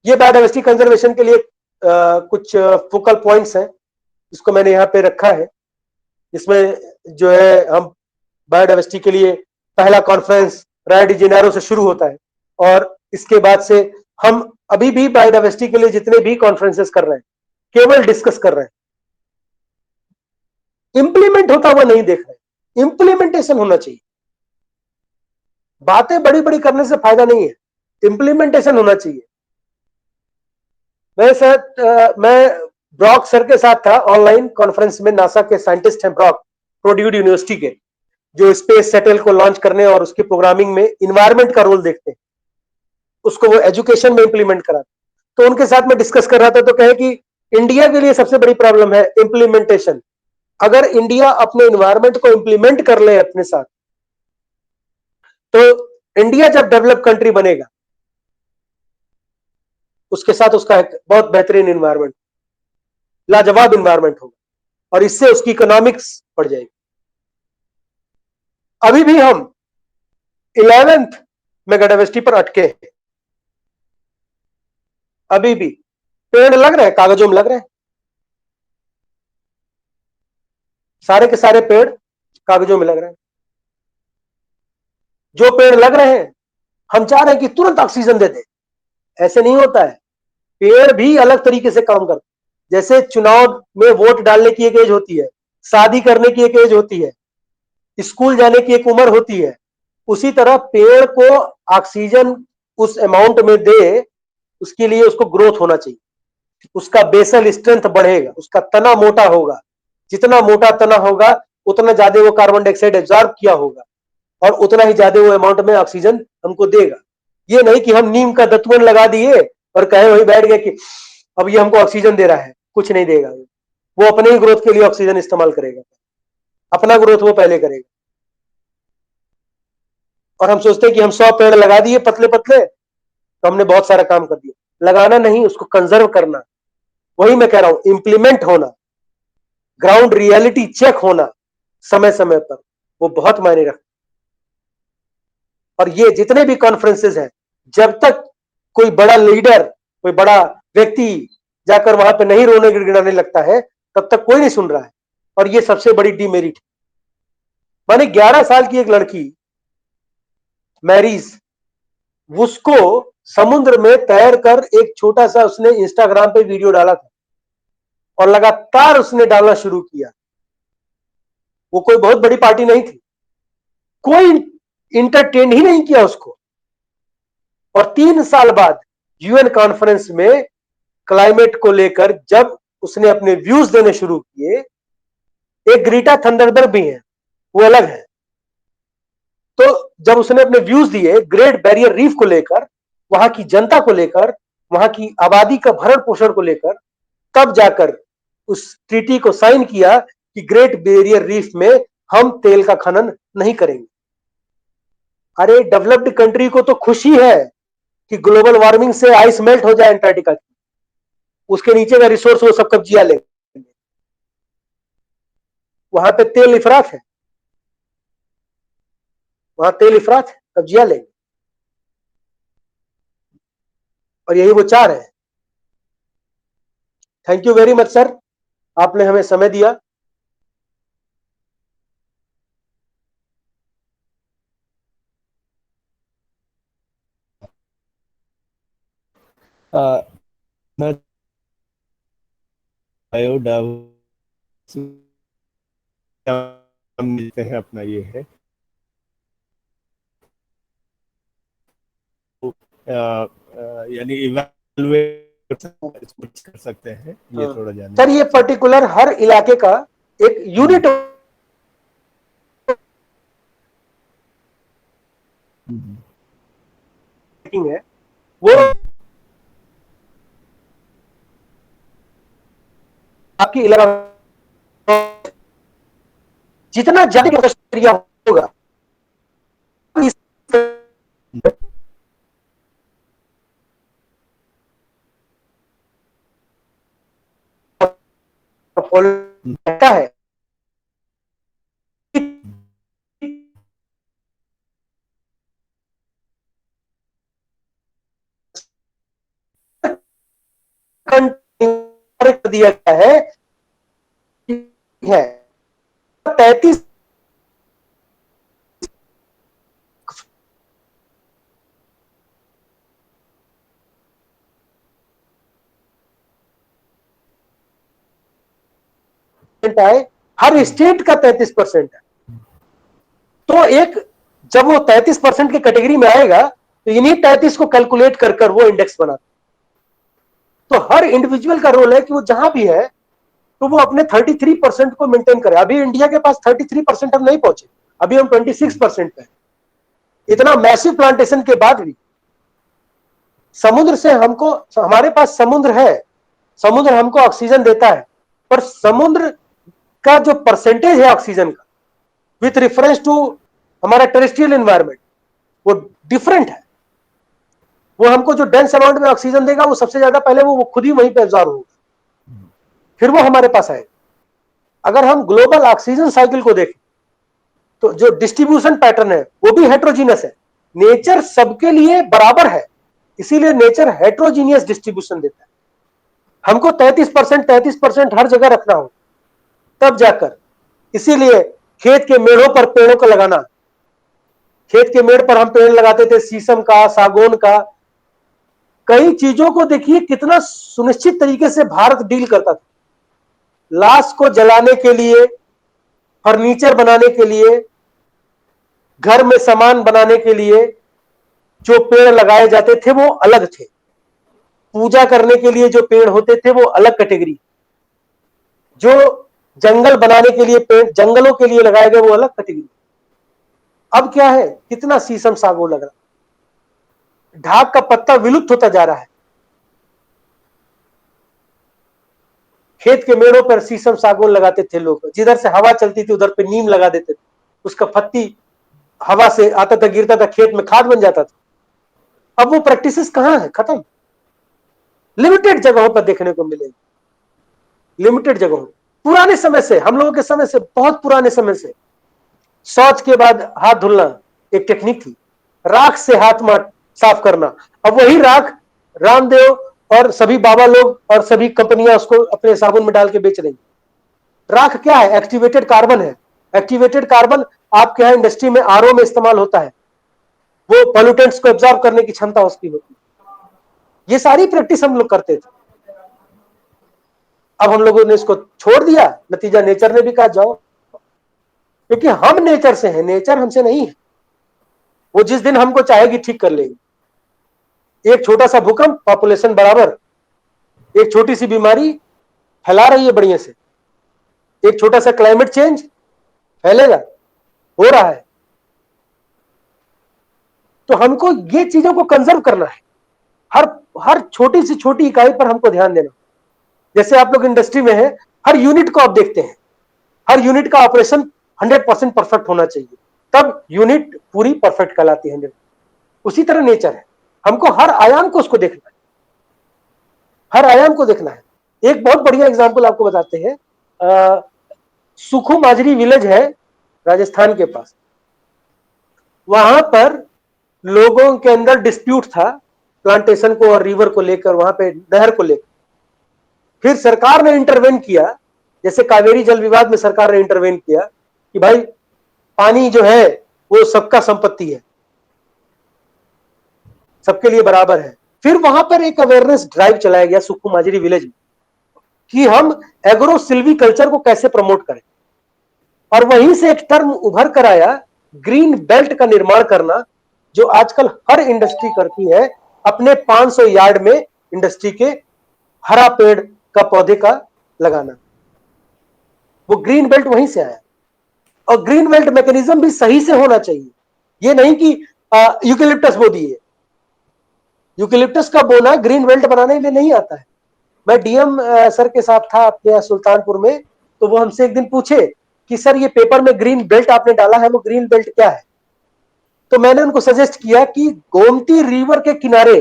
ये बायोडाइवर्सिटी कंजर्वेशन के लिए कुछ फोकल पॉइंट्स हैं, इसको मैंने यहाँ पे रखा है। इसमें जो है हम बायोडाइवर्सिटी के लिए पहला कॉन्फ्रेंस रायो डी जेनेरो से शुरू होता है, और इसके बाद से हम अभी भी बायोडाइवर्सिटी के लिए जितने भी कॉन्फ्रेंसेस कर रहे हैं केवल डिस्कस कर रहे हैं, इंप्लीमेंट होता हुआ नहीं देख रहे। इंप्लीमेंटेशन होना चाहिए, बातें बड़ी बड़ी करने से फायदा नहीं है, इंप्लीमेंटेशन होना चाहिए। मैं ब्रॉक सर के साथ था ऑनलाइन कॉन्फ्रेंस में, नासा के साइंटिस्ट हैं ब्रॉक, प्रोड्यूड यूनिवर्सिटी के, जो स्पेस शटल को लॉन्च करने और उसकी प्रोग्रामिंग में इन्वायरमेंट का रोल देखते हैं, उसको वो एजुकेशन में इंप्लीमेंट करा। तो उनके साथ में डिस्कस कर रहा था, तो कहे कि इंडिया के लिए सबसे बड़ी प्रॉब्लम है इंप्लीमेंटेशन। अगर इंडिया अपने इन्वायरमेंट को इंप्लीमेंट कर ले अपने साथ, तो इंडिया जब डेवलप कंट्री बनेगा उसके साथ उसका एक बहुत बेहतरीन इन्वायरमेंट, लाजवाब इन्वायरमेंट होगा, और इससे उसकी इकोनॉमिक्स बढ़ जाएगी। अभी भी हम 11th मेगाडाइवर्सिटी पर अटके हैं, अभी भी पेड़ लग रहे हैं, कागजों में लग रहे हैं, सारे के सारे पेड़ कागजों में लग रहे हैं। जो पेड़ लग रहे हैं हम चाह रहे हैं कि तुरंत ऑक्सीजन दे दे, ऐसे नहीं होता है। पेड़ भी अलग तरीके से काम करते, जैसे चुनाव में वोट डालने की एक एज होती है, शादी करने की एक एज होती है, स्कूल जाने की एक उम्र होती है, उसी तरह पेड़ को ऑक्सीजन उस अमाउंट में दे, उसके लिए उसको ग्रोथ होना चाहिए, उसका बेसल स्ट्रेंथ बढ़ेगा, उसका तना मोटा होगा, जितना मोटा तना होगा उतना ज्यादा वो कार्बन डाइऑक्साइड एब्जॉर्ब किया होगा, और उतना ही ज्यादा वो अमाउंट में ऑक्सीजन हमको देगा। ये नहीं कि हम नीम का दतवन लगा दिए और कहे वही बैठ गए कि अब ये हमको ऑक्सीजन दे रहा है। कुछ नहीं देगा, वो अपने ही ग्रोथ के लिए ऑक्सीजन इस्तेमाल करेगा, अपना ग्रोथ वो पहले करेगा। और हम सोचते हैं कि हम 100 पेड़ लगा दिए पतले पतले तो हमने बहुत सारा काम कर दिया। लगाना नहीं, उसको कंजर्व करना, वही मैं कह रहा हूं, इंप्लीमेंट होना, ग्राउंड रियलिटी चेक होना समय समय पर, वो बहुत मायने रखता। और ये जितने भी कॉन्फ्रेंसेज हैं, जब तक कोई बड़ा लीडर, कोई बड़ा व्यक्ति जाकर वहां पे नहीं रोने गिड़गिड़ाने लगता है, तब तक कोई नहीं सुन रहा है। और ये सबसे बड़ी डीमेरिट है। माने 11 साल की एक लड़की मैरीज, उसको समुद्र में तैर कर एक छोटा सा उसने इंस्टाग्राम पे वीडियो डाला था और लगातार उसने डालना शुरू किया। वो कोई बहुत बड़ी पार्टी नहीं थी, कोई इंटरटेन ही नहीं किया उसको। और 3 साल बाद यूएन कॉन्फ्रेंस में क्लाइमेट को लेकर जब उसने अपने व्यूज देने शुरू किए, एक ग्रीटा थंडरबर्ग भी है, वो अलग है। तो जब उसने अपने व्यूज दिए ग्रेट बैरियर रीफ को लेकर, वहां की जनता को लेकर, वहां की आबादी का भरण पोषण को लेकर, तब जाकर उस ट्रीटी को साइन किया कि ग्रेट बैरियर रीफ में हम तेल का खनन नहीं करेंगे। अरे डेवलप्ड कंट्री को तो खुशी है कि ग्लोबल वार्मिंग से आइस मेल्ट हो जाए अंटार्कटिका की, उसके नीचे का रिसोर्स वो सब कब्जिया लेंगे। वहां पे तेल इफरात है, वहां तेल इफरात है, कब्जिया लेंगे। और यही वो चाह रहे हैं। Thank you very much sir, आपने हमें समय दिया। मैं बायोडाइवर्सिटी मिलते हैं अपना ये है, यानी इवैल्यूएट कर सकते हैं, ये थोड़ा जाने सर ये पर्टिकुलर हर इलाके का एक यूनिट है, वो आपकी इलाका जितना ज्यादा एरिया होगा है दिया गया है 33 है, हर स्टेट का 33% है। तो एक जब वो 33% की कैटेगरी में आएगा तो इन्हीं 33 को कैलकुलेट कर कर वो इंडेक्स बनाता। तो हर इंडिविजुअल का रोल है कि वो जहां भी है तो वो अपने 33% को मेंटेन करे। अभी इंडिया के पास 33% हम नहीं पहुंचे, अभी हम 26% पे। इतना मैसिव प्लांटेशन के बाद भी समुद्र से हमको, हमारे पास समुद्र है, समुद्र हमको ऑक्सीजन देता है, पर समुद्र का जो परसेंटेज है ऑक्सीजन का विथ रेफरेंस टू हमारा टेरेस्ट्रियल एनवायरनमेंट वो डिफरेंट है। वो हमको जो डेंस अमाउंट में ऑक्सीजन देगा वो सबसे ज्यादा पहले वो खुद ही वहीं पे एब्जॉर्ब होगा, फिर वो हमारे पास आएगा। अगर हम ग्लोबल ऑक्सीजन साइकिल को देखें तो जो डिस्ट्रीब्यूशन पैटर्न है वो भी हेट्रोजीनियस है। नेचर सबके लिए बराबर है, इसीलिए नेचर हेट्रोजीनियस डिस्ट्रीब्यूशन देता है। हमको 33% हर जगह रखना हो तब जाकर, इसीलिए खेत के मेड़ों पर पेड़ों को लगाना। खेत के मेड़ पर हम पेड़ लगाते थे शीशम का, सागौन का, कई चीजों को देखिए कितना सुनिश्चित तरीके से भारत डील करता था। लाश को जलाने के लिए, फर्नीचर बनाने के लिए, घर में सामान बनाने के लिए जो पेड़ लगाए जाते थे वो अलग थे। पूजा करने के लिए जो पेड़ होते थे वो अलग कैटेगरी। जो जंगल बनाने के लिए पेड़, जंगलों के लिए लगाए गए वो अलग कैटेगरी। अब क्या है, कितना शीशम सागौन लग रहा। ढाक का पत्ता विलुप्त होता जा रहा है। खेत के मेड़ों पर शीशम सागौन लगाते थे लोग, जिधर से हवा चलती थी उधर पे नीम लगा देते थे, उसका पत्ती हवा से आता था, गिरता था, खेत में खाद बन जाता था। अब वो प्रैक्टिसेस कहां है? खत्म। लिमिटेड जगहों पर देखने को मिलेगी, लिमिटेड जगहों। पुराने समय से, हम लोगों के समय से, बहुत पुराने समय से शौच के बाद हाथ धुलना एक टेक्निक थी, राख से हाथ साफ करना। अब वही राख रामदेव और सभी बाबा लोग और सभी कंपनियां उसको अपने साबुन में डाल के बेच रही। राख क्या है? एक्टिवेटेड कार्बन है। एक्टिवेटेड कार्बन आपके यहाँ इंडस्ट्री में आरओ में इस्तेमाल होता है, वो पॉल्यूटेंट्स को एब्जॉर्ब करने की क्षमता उसकी होती है। ये सारी प्रैक्टिस हम लोग करते थे। अब हम लोगों ने इसको छोड़ दिया, नतीजा नेचर ने भी कहा जाओ, क्योंकि हम नेचर से हैं, नेचर हमसे नहीं है। वो जिस दिन हमको चाहेगी ठीक कर लेगी। एक छोटा सा भूकंप पॉपुलेशन बराबर, एक छोटी सी बीमारी फैला रही है बढ़िया से, एक छोटा सा क्लाइमेट चेंज फैलेगा, हो रहा है। तो हमको ये चीजों को कंजर्व करना है, हर छोटी से छोटी इकाई पर हमको ध्यान देना। जैसे आप लोग इंडस्ट्री में है, हर यूनिट को आप देखते हैं, हर यूनिट का ऑपरेशन 100% परफेक्ट होना चाहिए, तब यूनिट पूरी परफेक्ट कहलाती है 100%। उसी तरह नेचर है, हमको हर आयाम को उसको देखना है, हर आयाम को देखना है। एक बहुत बढ़िया एग्जांपल आपको बताते हैं, सुखू माजरी विलेज है राजस्थान के पास। वहां पर लोगों के अंदर डिस्प्यूट था प्लांटेशन को और रिवर को लेकर, वहां पे नहर को लेकर। फिर सरकार ने इंटरवेन किया, जैसे कावेरी जल विवाद में सरकार ने इंटरवेन किया कि भाई पानी जो है वो सबका संपत्ति है, सबके लिए बराबर है। फिर वहां पर एक अवेयरनेस ड्राइव चलाया गया सुखू माजरी विलेज में कि हम एग्रो सिल्वी कल्चर को कैसे प्रमोट करें, और वहीं से एक टर्म उभर कर आया ग्रीन बेल्ट का निर्माण करना, जो आजकल हर इंडस्ट्री करती है, अपने 500 यार्ड में इंडस्ट्री के हरा पेड़ का पौधे का लगाना। वो ग्रीन बेल्ट वहीं से आया। और ग्रीन बेल्ट मैकेनिज्म भी सही से होना चाहिए, ये नहीं कि यूकेलिप्टस बो दिए। यूकेलिप्टस का बोना ग्रीन बेल्ट बनाने में नहीं आता है। मैं डीएम सर के साथ था अपने सुल्तानपुर में, तो वो हमसे एक दिन पूछे कि सर ये पेपर में ग्रीन बेल्ट आपने डाला है, वो ग्रीन बेल्ट क्या है? तो मैंने उनको सजेस्ट किया कि गोमती रिवर के किनारे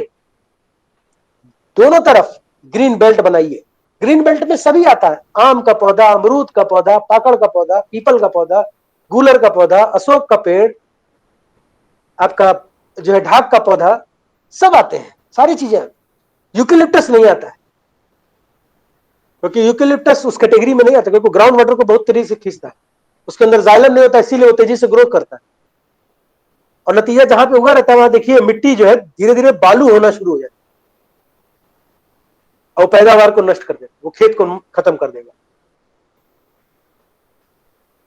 दोनों तरफ ग्रीन बेल्ट बनाइए। ग्रीन बेल्ट में सभी आता है, आम का पौधा, अमरूद का पौधा, पाकड़ का पौधा, पीपल का पौधा, गूलर का पौधा, अशोक का पेड़, आपका जो है ढाक का पौधा, सब आते हैं, सारी चीजें। यूकेलिप्टस नहीं आता है, क्योंकि यूकेलिप्टस उस कैटेगरी में नहीं आता, क्योंकि ग्राउंड वाटर को बहुत तेजी से खींचता है, उसके अंदर जाइलम नहीं होता, इसीलिए वो तेजी से ग्रो करता है। और नतीजा जहां पे उगा रहता है वहां देखिए मिट्टी जो है धीरे धीरे बालू होना शुरू हो जाती है और पैदावार को नष्ट कर देगा, वो खेत को खत्म कर देगा।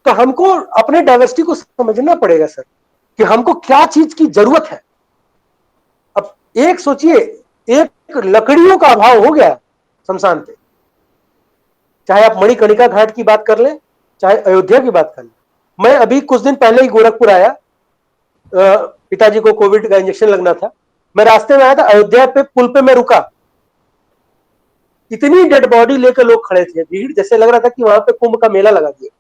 तो हमको अपने डाइवर्सिटी को समझना पड़ेगा सर, कि हमको क्या चीज की जरूरत है। अब एक सोचिए, एक लकड़ियों का अभाव हो गया शमशान पे, चाहे आप मणिकर्णिका घाट की बात कर लें, चाहे अयोध्या की बात कर लें। मैं अभी कुछ दिन पहले ही गोरखपुर आया, पिताजी को कोविड का इंजेक्शन लगना था, मैं रास्ते में आया था, अयोध्या पे पुल पे मैं रुका, इतनी डेड बॉडी लेकर लोग खड़े थे, भीड़ जैसे लग रहा था कि वहां पे कुंभ का मेला लगा दिया,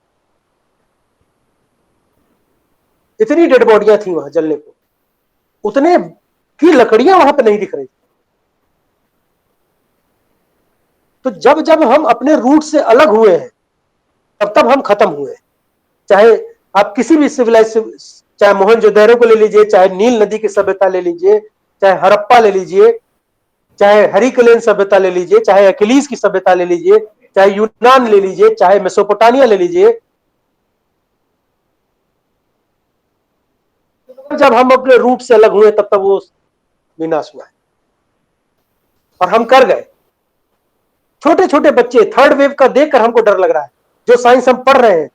इतनी डेड बॉडियां थी वहां जलने को, उतने की लकड़ियां वहां पे नहीं दिख रही। तो जब जब हम अपने रूट से अलग हुए हैं, तब तब हम खत्म हुए। चाहे आप किसी भी सिविलाइज, चाहे मोहनजोदड़ो को ले लीजिए, चाहे नील नदी की सभ्यता ले लीजिए, चाहे हड़प्पा ले लीजिए, चाहे हरिकलेन सभ्यता ले लीजिए, चाहे अकिलीज की सभ्यता ले लीजिए, चाहे यूनान ले लीजिए, चाहे मेसोपोटामिया ले लीजिए, जब हम अपने रूट से अलग हुए तब तक वो विनाश हुआ है, और हम कर गए। छोटे छोटे बच्चे, थर्ड वेव का देखकर हमको डर लग रहा है, जो साइंस हम पढ़ रहे हैं।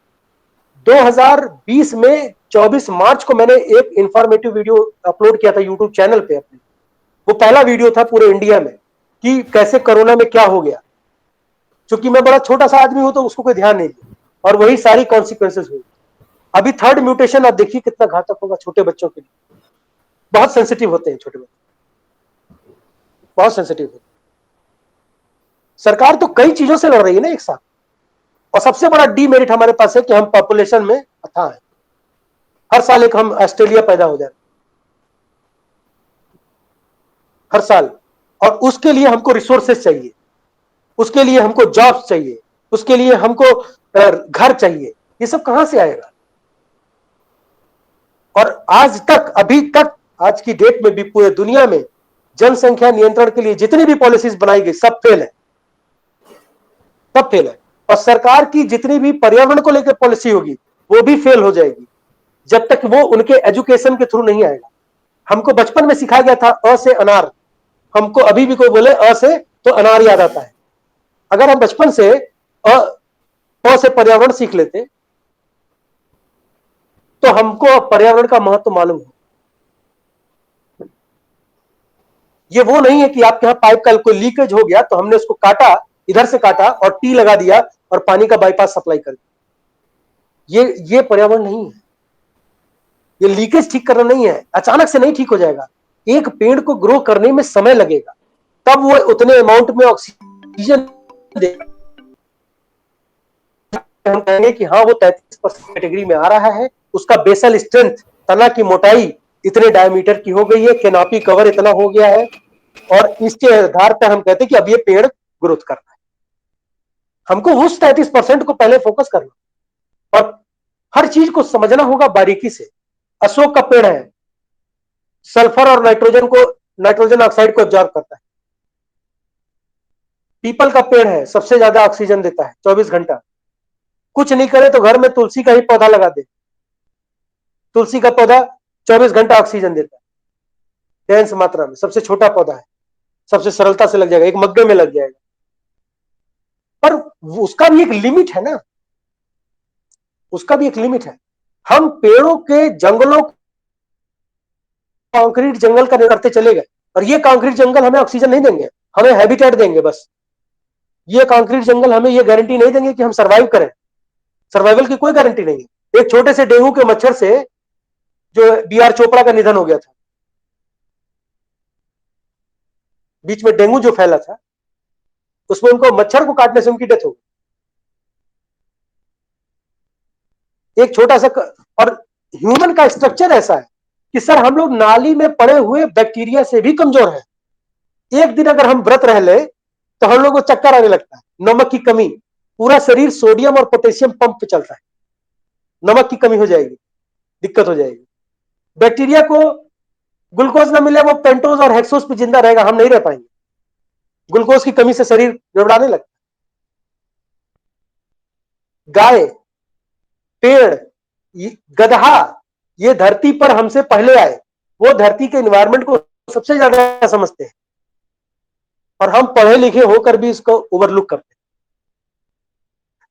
2020 में 24 मार्च को मैंने एक इंफॉर्मेटिव वीडियो अपलोड किया था यूट्यूब चैनल पे अपने, वो पहला वीडियो था पूरे इंडिया में कि कैसे कोरोना में क्या हो गया। क्योंकि मैं बड़ा छोटा सा आदमी हूं तो उसको कोई ध्यान नहीं दिया, और वही सारी कॉन्सिक्वेंसेस हुई। अभी थर्ड म्यूटेशन आप देखिए कितना घातक होगा छोटे बच्चों के लिए, बहुत सेंसिटिव होते हैं छोटे बच्चे। बहुत सेंसिटिव है। सरकार तो कई चीजों से लड़ रही है ना एक साथ, और सबसे बड़ा डीमेरिट हमारे पास है कि हम पॉपुलेशन में अथाह है। हर साल एक हम ऑस्ट्रेलिया पैदा हो जाए, हर साल, और उसके लिए हमको रिसोर्सेस चाहिए, उसके लिए हमको जॉब्स चाहिए, उसके लिए हमको घर चाहिए। ये सब कहां से आएगा? और आज तक, अभी तक, आज की डेट में भी पूरे दुनिया में जनसंख्या नियंत्रण के लिए जितनी भी पॉलिसीज बनाई गई सब फेल है, सब फेल है। और सरकार की जितनी भी पर्यावरण को लेकर पॉलिसी होगी वो भी फेल हो जाएगी जब तक वो उनके एजुकेशन के थ्रू नहीं आएगा। हमको बचपन में सिखाया गया था अ से अनार, हमको अभी भी कोई बोले अ से तो अनार याद आता है। अगर हम बचपन से अ से पर्यावरण सीख लेते तो हमको पर्यावरण का महत्व मालूम हो। ये वो नहीं है कि आपके यहाँ पाइप का कोई लीकेज हो गया तो हमने उसको काटा, इधर से काटा और टी लगा दिया और पानी का बाईपास सप्लाई कर दिया। ये पर्यावरण नहीं है। ये लीकेज ठीक करना नहीं है, अचानक से नहीं ठीक हो जाएगा। एक पेड़ को ग्रो करने में समय लगेगा, तब वो उतने अमाउंट में ऑक्सीजन देगा। हम कहेंगे कि हाँ वो 33% कैटेगरी में आ रहा है, उसका बेसल स्ट्रेंथ, तना की मोटाई इतने डायमीटर की हो गई है, कैनोपी कवर इतना हो गया है, और इसके आधार पर हम कहते हैं कि अब ये पेड़ ग्रोथ कर रहा है। हमको उस 33% को पहले फोकस करना और हर चीज को समझना होगा बारीकी से। अशोक का पेड़ है, सल्फर और नाइट्रोजन ऑक्साइड को एब्जॉर्ब करता है। पीपल का पेड़ है, सबसे ज्यादा ऑक्सीजन देता है 24 घंटा। कुछ नहीं करे तो घर में तुलसी का ही पौधा लगा दे, तुलसी का पौधा 24 घंटा ऑक्सीजन देता है डेंस मात्रा में। सबसे छोटा पौधा है, सबसे सरलता से लग जाएगा, एक मग्गे में लग जाएगा। पर उसका भी एक लिमिट है ना, उसका भी एक लिमिट है। हम पेड़ों के जंगलों, कंक्रीट जंगल का करते चले गए, और ये कंक्रीट जंगल हमें ऑक्सीजन नहीं देंगे, हमें हैबिटेट देंगे बस। ये कंक्रीट जंगल हमें ये गारंटी नहीं देंगे कि हम सर्वाइव करें। सर्वाइवल की कोई गारंटी नहीं है। एक छोटे से डेंगू के मच्छर से जो बी.आर. चोपड़ा का निधन हो गया था, बीच में डेंगू जो फैला था, उसमें उनको मच्छर को काटने से उनकी डेथ हो गई। एक छोटा सा और ह्यूमन का स्ट्रक्चर ऐसा है कि सर हम लोग नाली में पड़े हुए बैक्टीरिया से भी कमजोर हैं। एक दिन अगर हम व्रत रह ले तो हम लोग को चक्कर आने लगता है, नमक की कमी, पूरा शरीर सोडियम और पोटेशियम पंप पे चलता है। नमक की कमी हो जाएगी, दिक्कत हो जाएगी। बैक्टीरिया को ग्लूकोज ना मिले वो पेंटोज और हेक्सोज पे जिंदा रहेगा, हम नहीं रह पाएंगे। ग्लूकोज की कमी से शरीर गड़बड़ाने लगता है। गाय, पेड़, गधा, ये धरती पर हमसे पहले आए, वो धरती के एनवायरमेंट को सबसे ज्यादा समझते हैं, और हम पढ़े लिखे होकर भी इसको ओवरलुक करते हैं।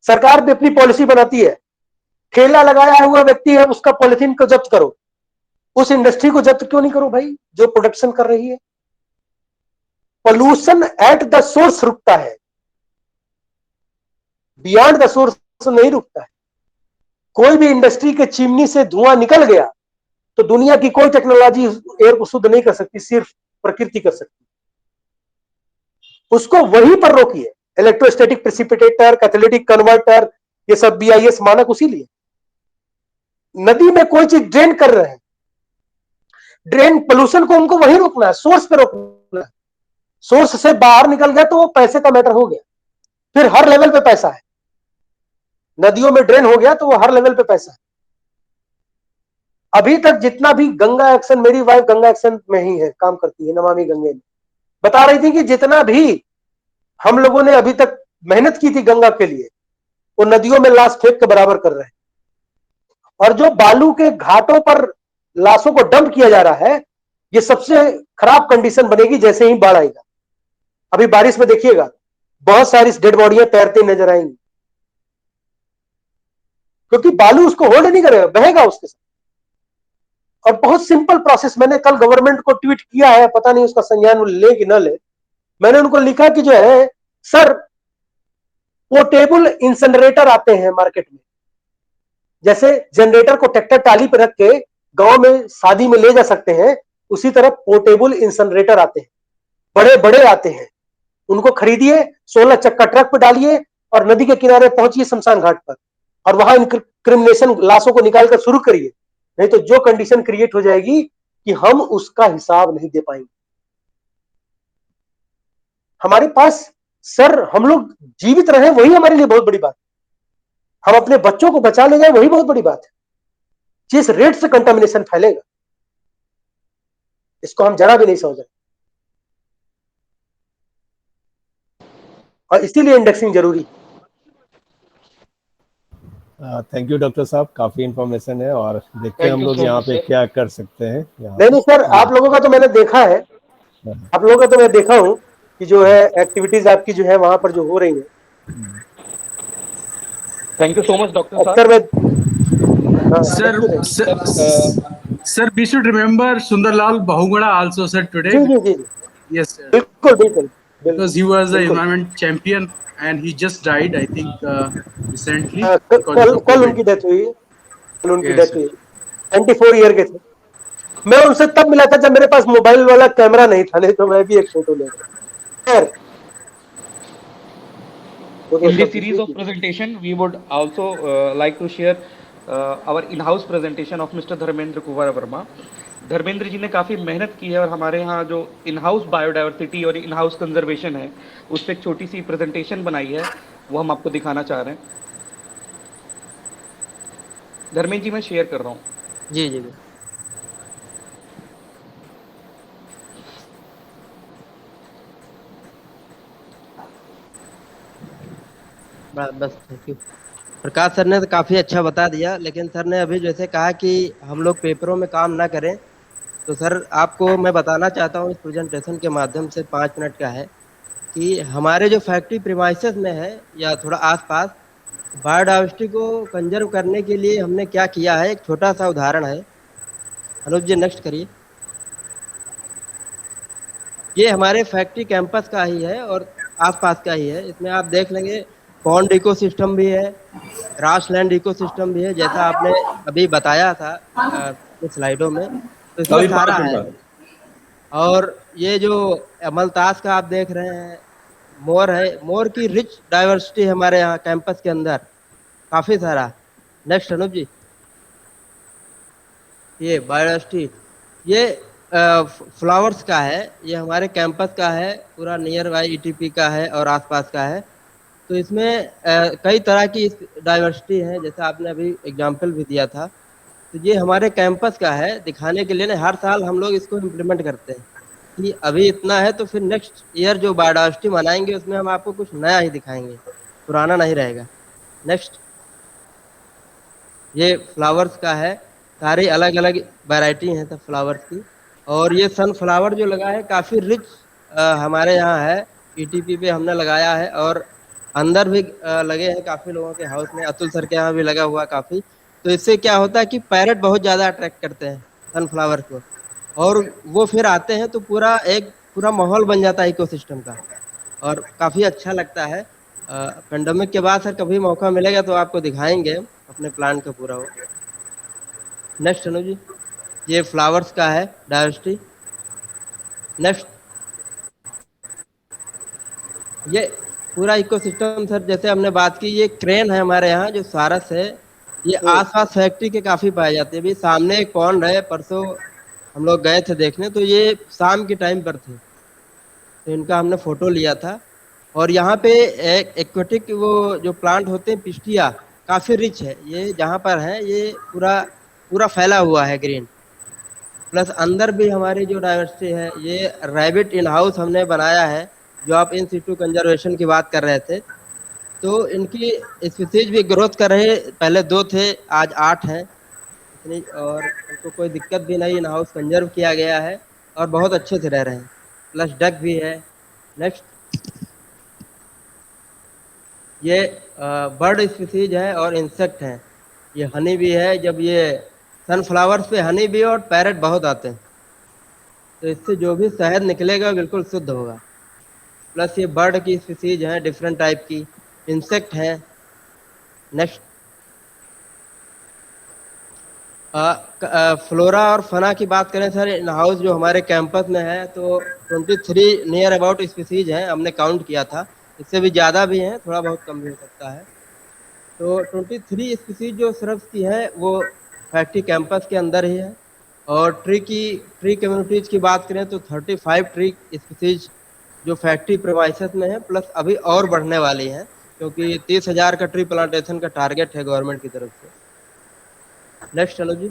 सरकार भी अपनी पॉलिसी बनाती है, ठेला लगाया हुआ व्यक्ति है उसका पॉलिथीन को जब्त करो, उस इंडस्ट्री को जब्त क्यों नहीं करो भाई जो प्रोडक्शन कर रही है? पोल्यूशन एट द सोर्स रुकता है, बियॉन्ड द सोर्स नहीं रुकता है। कोई भी इंडस्ट्री के चिमनी से धुआं निकल गया तो दुनिया की कोई टेक्नोलॉजी एयर को शुद्ध नहीं कर सकती, सिर्फ प्रकृति कर सकती। उसको वहीं पर रोकिए। इलेक्ट्रोस्टैटिक प्रेसिपिटेटर, कैथलिटिक कन्वर्टर, ये सब BIS मानक उसी लिए। नदी में कोई चीज ड्रेन कर रहे हैं, ड्रेन पोल्यूशन को उनको वहीं रोकना है, सोर्स पे रोकना है। सोर्स से बाहर निकल गया तो वो पैसे का मैटर हो गया, फिर हर लेवल पे पैसा है। नदियों में ड्रेन हो गया तो वो हर लेवल पे पैसा है। अभी तक जितना भी गंगा एक्शन, मेरी वाइफ गंगा एक्शन में ही है, काम करती है, नमामि गंगे में, बता रही थी कि जितना भी हम लोगों ने अभी तक मेहनत की थी गंगा के लिए, वो नदियों में लाश फेंक के बराबर कर रहे हैं। और जो बालू के घाटों पर लाशों को डंप किया जा रहा है, ये सबसे खराब कंडीशन बनेगी जैसे ही बाढ़ आएगा। अभी बारिश में देखिएगा बहुत सारी डेड बॉडियां तैरती नजर आएंगी, क्योंकि बालू उसको होल्ड नहीं करेगा, बहेगा उसके साथ। और बहुत सिंपल प्रोसेस, मैंने कल गवर्नमेंट को ट्वीट किया है, पता नहीं उसका संज्ञान ले कि न ले। मैंने उनको लिखा कि जो है सर, पोर्टेबल इंसिनरेटर आते हैं मार्केट में, जैसे जनरेटर को ट्रैक्टर टाली पर रख के गांव में शादी में ले जा सकते हैं, उसी तरह पोर्टेबल इंसिनरेटर आते हैं। बड़े बड़े आते हैं, उनको खरीदिए, 16 चक्का ट्रक पर डालिए और नदी के किनारे पहुंचिए शमशान घाट पर, और वहां इंक्रिमिनेशन लाशों को निकालकर शुरू करिए। नहीं तो जो कंडीशन क्रिएट हो जाएगी कि हम उसका हिसाब नहीं दे पाएंगे। हमारे पास सर हम लोग जीवित रहे वही हमारे लिए बहुत बड़ी बात है। हम अपने बच्चों को बचा ले जाए वही बहुत बड़ी बात है। जिस रेट से कंटामिनेशन फैलेगा इसको हम जरा भी नहीं समझ रहे, और इसीलिए इंडेक्सिंग जरूरी है। थैंक यू डॉक्टर साहब, काफ़ी इन्फॉर्मेशन है और देखते हैं थैंक हम यू लोग सो यहाँ मच पे सर। क्या कर सकते हैं यहाँ नहीं पे। नहीं सर, आप लोगों का तो मैंने देखा है, आप लोगों का तो मैं देखा हूं कि जो है एक्टिविटीज आपकी जो है वहां पर जो हो रही है। Thank you so much doctor अब साहब। सर मैं Sir, थैंक यू नहीं। sir, sir, we should remember Sundarlal Bahugada also, sir, today. Ji ji ji ji, Yes, sir. बिल्कुल बिल्कुल Because बिल्कुल he was an बिल्कुल। environment champion and he just died, I think, recently because of कल the कल COVID. उनकी डेथ हुई है, कल उनकी Yes, डेथ sir. हुई है। 94 ईयर के थे। मैं उनसे तब मिला था जब मेरे पास मोबाइल वाला कैमरा नहीं था, नहीं तो मैं भी एक फोटो ले रहा। खैर, वो तो In this सब series दूसरी of चीज। presentation, we would also like to share our in-house presentation of Mr. Dharmendra कुंवर वर्मा। धर्मेंद्र जी ने काफ़ी मेहनत की है और हमारे यहाँ जो इन हाउस बायोडाइवर्सिटी और इन हाउस कंजर्वेशन है उस पर एक छोटी सी प्रेजेंटेशन बनाई है, वो हम आपको दिखाना चाह रहे हैं। धर्मेंद्र जी मैं शेयर कर रहा हूँ। जी जी जी। बस थैंक यू। प्रकाश सर ने तो काफी अच्छा बता दिया, लेकिन सर ने अभी जैसे कहा कि हम लोग पेपरों में काम ना करें, तो सर आपको मैं बताना चाहता हूँ इस प्रेजेंटेशन के माध्यम से, 5 मिनट का है, कि हमारे जो फैक्ट्री प्रीमाइसेस में है या थोड़ा आसपास बायोडाइवर्सिटी को कंजर्व करने के लिए हमने क्या किया है। एक छोटा सा उदाहरण है। अनुज जी नेक्स्ट करिए। ये हमारे फैक्ट्री कैंपस का ही है और आसपास का ही है। इसमें आप देख लेंगे पॉन्ड इकोसिस्टम भी है, ग्रासलैंड इकोसिस्टम भी है, जैसा आपने अभी बताया था कुछ स्लाइडों में, तो इसमें अभी सारा 5 मिनट है। बाद। और ये जो अमलतास का आप देख रहे हैं, मोर है, मोर की रिच डाइवर्सिटी हमारे यहाँ कैंपस के अंदर काफी सारा। नेक्स्ट अनुप जी। ये बायोडाइवर्सिटी, ये फ्लावर्स का है, ये हमारे कैंपस का है, पूरा नियर बाई ईटीपी का है और आसपास का है। तो इसमें कई तरह की डाइवर्सिटी है, जैसा आपने अभी एग्जाम्पल भी दिया था। तो ये हमारे कैंपस का है, दिखाने के लिए ना हर साल हम लोग इसको इम्प्लीमेंट करते हैं कि अभी इतना है तो फिर नेक्स्ट ईयर जो बायोडाइवर्सिटी मनाएंगे उसमें हम आपको कुछ नया ही दिखाएंगे, पुराना नहीं रहेगा। नेक्स्ट, ये फ्लावर्स का है, सारी अलग अलग वैरायटी हैं सब फ्लावर्स की। और ये सनफ्लावर जो लगा है काफ़ी रिच हमारे यहाँ है, ईटीपी पे हमने लगाया है, और अंदर भी लगे हैं काफ़ी लोगों के हाउस में, अतुल सर के यहाँ भी लगा हुआ काफ़ी। तो इससे क्या होता है कि पैरट बहुत ज़्यादा अट्रैक्ट करते हैं सनफ्लावर को, और वो फिर आते हैं तो पूरा माहौल बन जाता है इकोसिस्टम का, और काफ़ी अच्छा लगता है। पेंडेमिक के बाद सर कभी मौका मिलेगा तो आपको दिखाएंगे अपने प्लान का पूरा हो। नेक्स्ट अनु जी, ये फ्लावर्स का है डाइवर्सिटी। नेक्स्ट, ये पूरा इकोसिस्टम सर जैसे हमने बात की, ये क्रेन है हमारे यहाँ जो सारस है, ये आसपास फैक्ट्री के काफ़ी पाए जाते हैं। अभी सामने एक पॉन्ड है, परसों हम लोग गए थे देखने, तो ये शाम के टाइम पर थे, तो इनका हमने फोटो लिया था। और यहाँ पे एक एक्वेटिक वो जो प्लांट होते हैं पिस्टिया, काफ़ी रिच है ये, जहाँ पर है ये पूरा पूरा फैला हुआ है ग्रीन। प्लस अंदर भी हमारी जो डाइवर्सिटी है, ये रैबिट इन हाउस हमने बनाया है, जो आप इन सिटू कंजर्वेशन की बात कर रहे थे। तो इनकी स्पीसीज भी ग्रोथ कर रहे, पहले 2 थे आज 8 हैं इतनी, और इनको कोई दिक्कत भी नहीं, इन हाउस कंजर्व किया गया है और बहुत अच्छे से रह रहे हैं। प्लस डक भी है। नेक्स्ट, ये बर्ड स्पीसीज है और इंसेक्ट हैं, ये हनी भी है। जब ये सनफ्लावर्स पे हनी भी और पैरट बहुत आते हैं, तो इससे जो भी शहद निकलेगा बिल्कुल शुद्ध होगा। प्लस ये बर्ड की स्पीसीज हैं, डिफरेंट टाइप की इंसेक्ट हैं। नेक्स्ट, फ्लोरा और फना की बात करें सर, इन हाउस जो हमारे कैंपस में है तो 23 नियर अबाउट स्पीसीज हैं, हमने काउंट किया था। इससे भी ज़्यादा भी हैं, थोड़ा बहुत कम भी हो सकता है। तो 23 स्पीसीज जो श्रब्स की है वो फैक्ट्री कैंपस के अंदर ही है। और ट्री कम्युनिटीज की बात करें तो 35 ट्री स्पीसीज जो फैक्ट्री प्रीमाइसेस में है, प्लस अभी और बढ़ने वाली हैं, क्योंकि 30,000 का ट्री प्लांटेशन का टारगेट है गवर्नमेंट की तरफ से। नेक्स्ट चलो जी।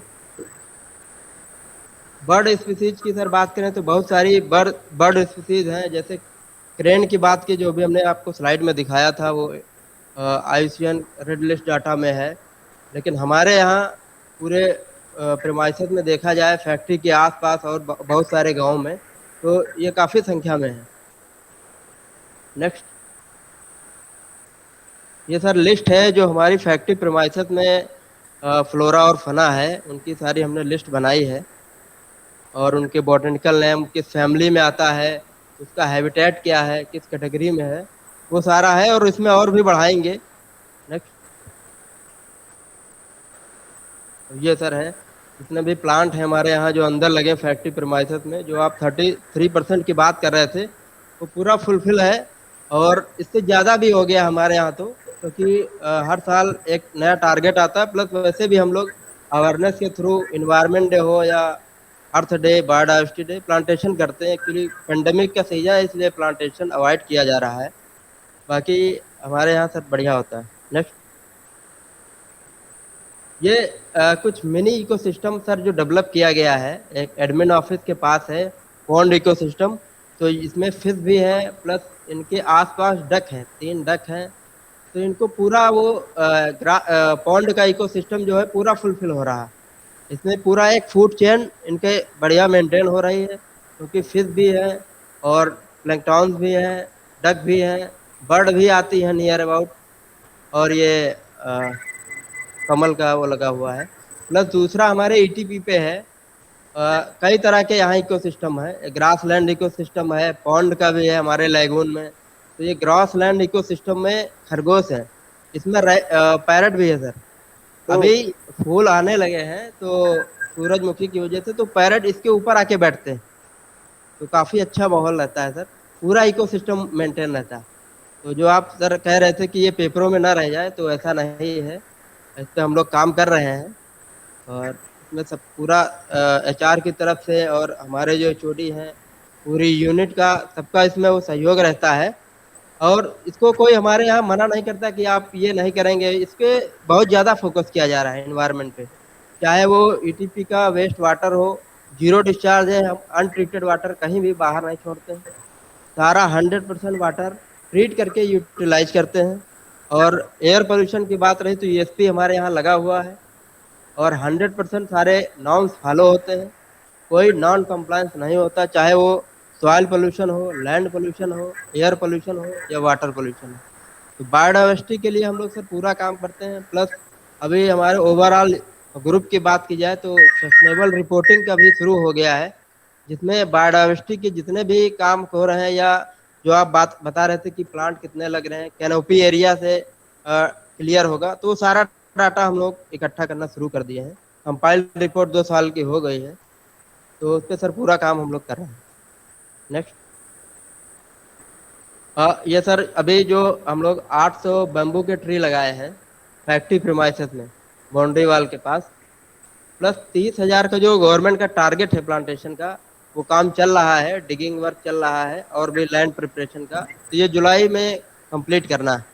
बर्ड स्पीसीज की सर बात करें तो बहुत सारी बर्ड स्पीसीज हैं। जैसे क्रेन की बात की, जो भी हमने आपको स्लाइड में दिखाया था, वो IUCN रेड लिस्ट डाटा में है। लेकिन हमारे यहाँ पूरे प्रीमाइसेस में देखा जाए, फैक्ट्री के आसपास और बहुत सारे गांव में, तो ये काफ़ी संख्या में है। नेक्स्ट, ये सर लिस्ट है जो हमारी फैक्ट्री प्रीमाइसेस में फ्लोरा और फना है, उनकी सारी हमने लिस्ट बनाई है। और उनके बॉटनिकल नेम, किस फैमिली में आता है, उसका हैबिटेट क्या है, किस कैटेगरी में है, वो सारा है। और इसमें और भी बढ़ाएंगे। नेक्स्ट, ये सर है जितने भी प्लांट हैं हमारे यहाँ जो अंदर लगे फैक्ट्री प्रीमाइसेस में, जो आप 33% की बात कर रहे थे, वो पूरा फुलफिल है। और इससे ज़्यादा भी हो गया हमारे यहाँ तो, क्योंकि हर साल एक नया टारगेट आता है। प्लस वैसे भी हम लोग अवेयरनेस के थ्रू इन्वायरमेंट डे हो या अर्थ डे, बायोडाइवर्सिटी डे, प्लांटेशन करते हैं। एक्चुअली पेंडेमिक का सीजन है, इसलिए प्लांटेशन अवॉइड किया जा रहा है। बाकी हमारे यहाँ सब बढ़िया होता है। नेक्स्ट, ये कुछ मिनी इकोसिस्टम सर जो डेवलप किया गया है, एक एडमिन ऑफिस के पास है पॉन्ड इकोसिस्टम। तो इसमें फिश भी है, प्लस इनके आसपास डक हैं, 3 डक हैं। तो इनको पूरा वो पॉन्ड का इकोसिस्टम जो है पूरा फुलफिल हो रहा है। इसमें पूरा एक फूड चेन इनके बढ़िया मेंटेन हो रही है, क्योंकि फिश भी है और प्लैंक्टॉन्स भी हैं, डक भी हैं, बर्ड भी आती है नियर अबाउट। और ये कमल का वो लगा हुआ है। प्लस दूसरा हमारे ETP पे है, कई तरह के यहाँ इकोसिस्टम है। ग्रासलैंड इकोसिस्टम है, पॉन्ड का भी है हमारे लैगून में। तो ये ग्रासलैंड इकोसिस्टम में खरगोश है, इसमें पैरट भी है सर। अभी फूल आने लगे हैं तो सूरजमुखी की वजह से, तो पैरट इसके ऊपर आके बैठते हैं, तो काफ़ी अच्छा माहौल रहता है सर, पूरा इकोसिस्टम मेंटेन रहता है। तो जो आप सर कह रहे थे कि ये पेपरों में ना रह जाए, तो ऐसा नहीं है, इस पर हम लोग काम कर रहे हैं। और इसमें सब पूरा HR की तरफ से और हमारे जो HOD हैं, पूरी यूनिट का, सबका इसमें वो सहयोग रहता है। और इसको कोई हमारे यहाँ मना नहीं करता कि आप ये नहीं करेंगे। इसके बहुत ज़्यादा फोकस किया जा रहा है इन्वायरमेंट पे, चाहे वो ETP का वेस्ट वाटर हो, 0 डिस्चार्ज है, हम अनट्रीटेड वाटर कहीं भी बाहर नहीं छोड़ते हैं, सारा 100% वाटर ट्रीट करके यूटिलाइज करते हैं। और एयर पोल्यूशन की बात रही तो ESP हमारे यहाँ लगा हुआ है, और 100% सारे नॉर्म्स फॉलो होते हैं, कोई नॉन कंप्लायंस नहीं होता, चाहे वो सॉइल पोल्यूशन हो, लैंड पोल्यूशन हो, एयर पोल्यूशन हो या वाटर पोल्यूशन हो। तो बायोडाइवर्सिटी के लिए हम लोग सर पूरा काम करते हैं। प्लस अभी हमारे ओवरऑल ग्रुप की बात की जाए तो सस्टेनेबल रिपोर्टिंग का भी शुरू हो गया है, जिसमें बायोडाइवर्सिटी के जितने भी काम हो रहे हैं, या जो आप बात बता रहे थे कि प्लांट कितने लग रहे हैं, कैनोपी एरिया से क्लियर होगा, तो वो सारा डाटा हम लोग इकट्ठा करना शुरू कर दिए हैं। कंपाइल्ड रिपोर्ट 2 साल की हो गई है, तो उस पर सर पूरा काम हम लोग कर रहे हैं। नेक्स्ट, ये सर अभी जो हम लोग 800 बम्बू के ट्री लगाए हैं फैक्ट्री प्रीमाइसेस में, बाउंड्री वाल के पास। प्लस 30,000 का जो गवर्नमेंट का टारगेट है प्लांटेशन का, वो काम चल रहा है, डिगिंग वर्क चल रहा है, और भी लैंड प्रिपरेशन का, तो ये जुलाई में कंप्लीट करना है।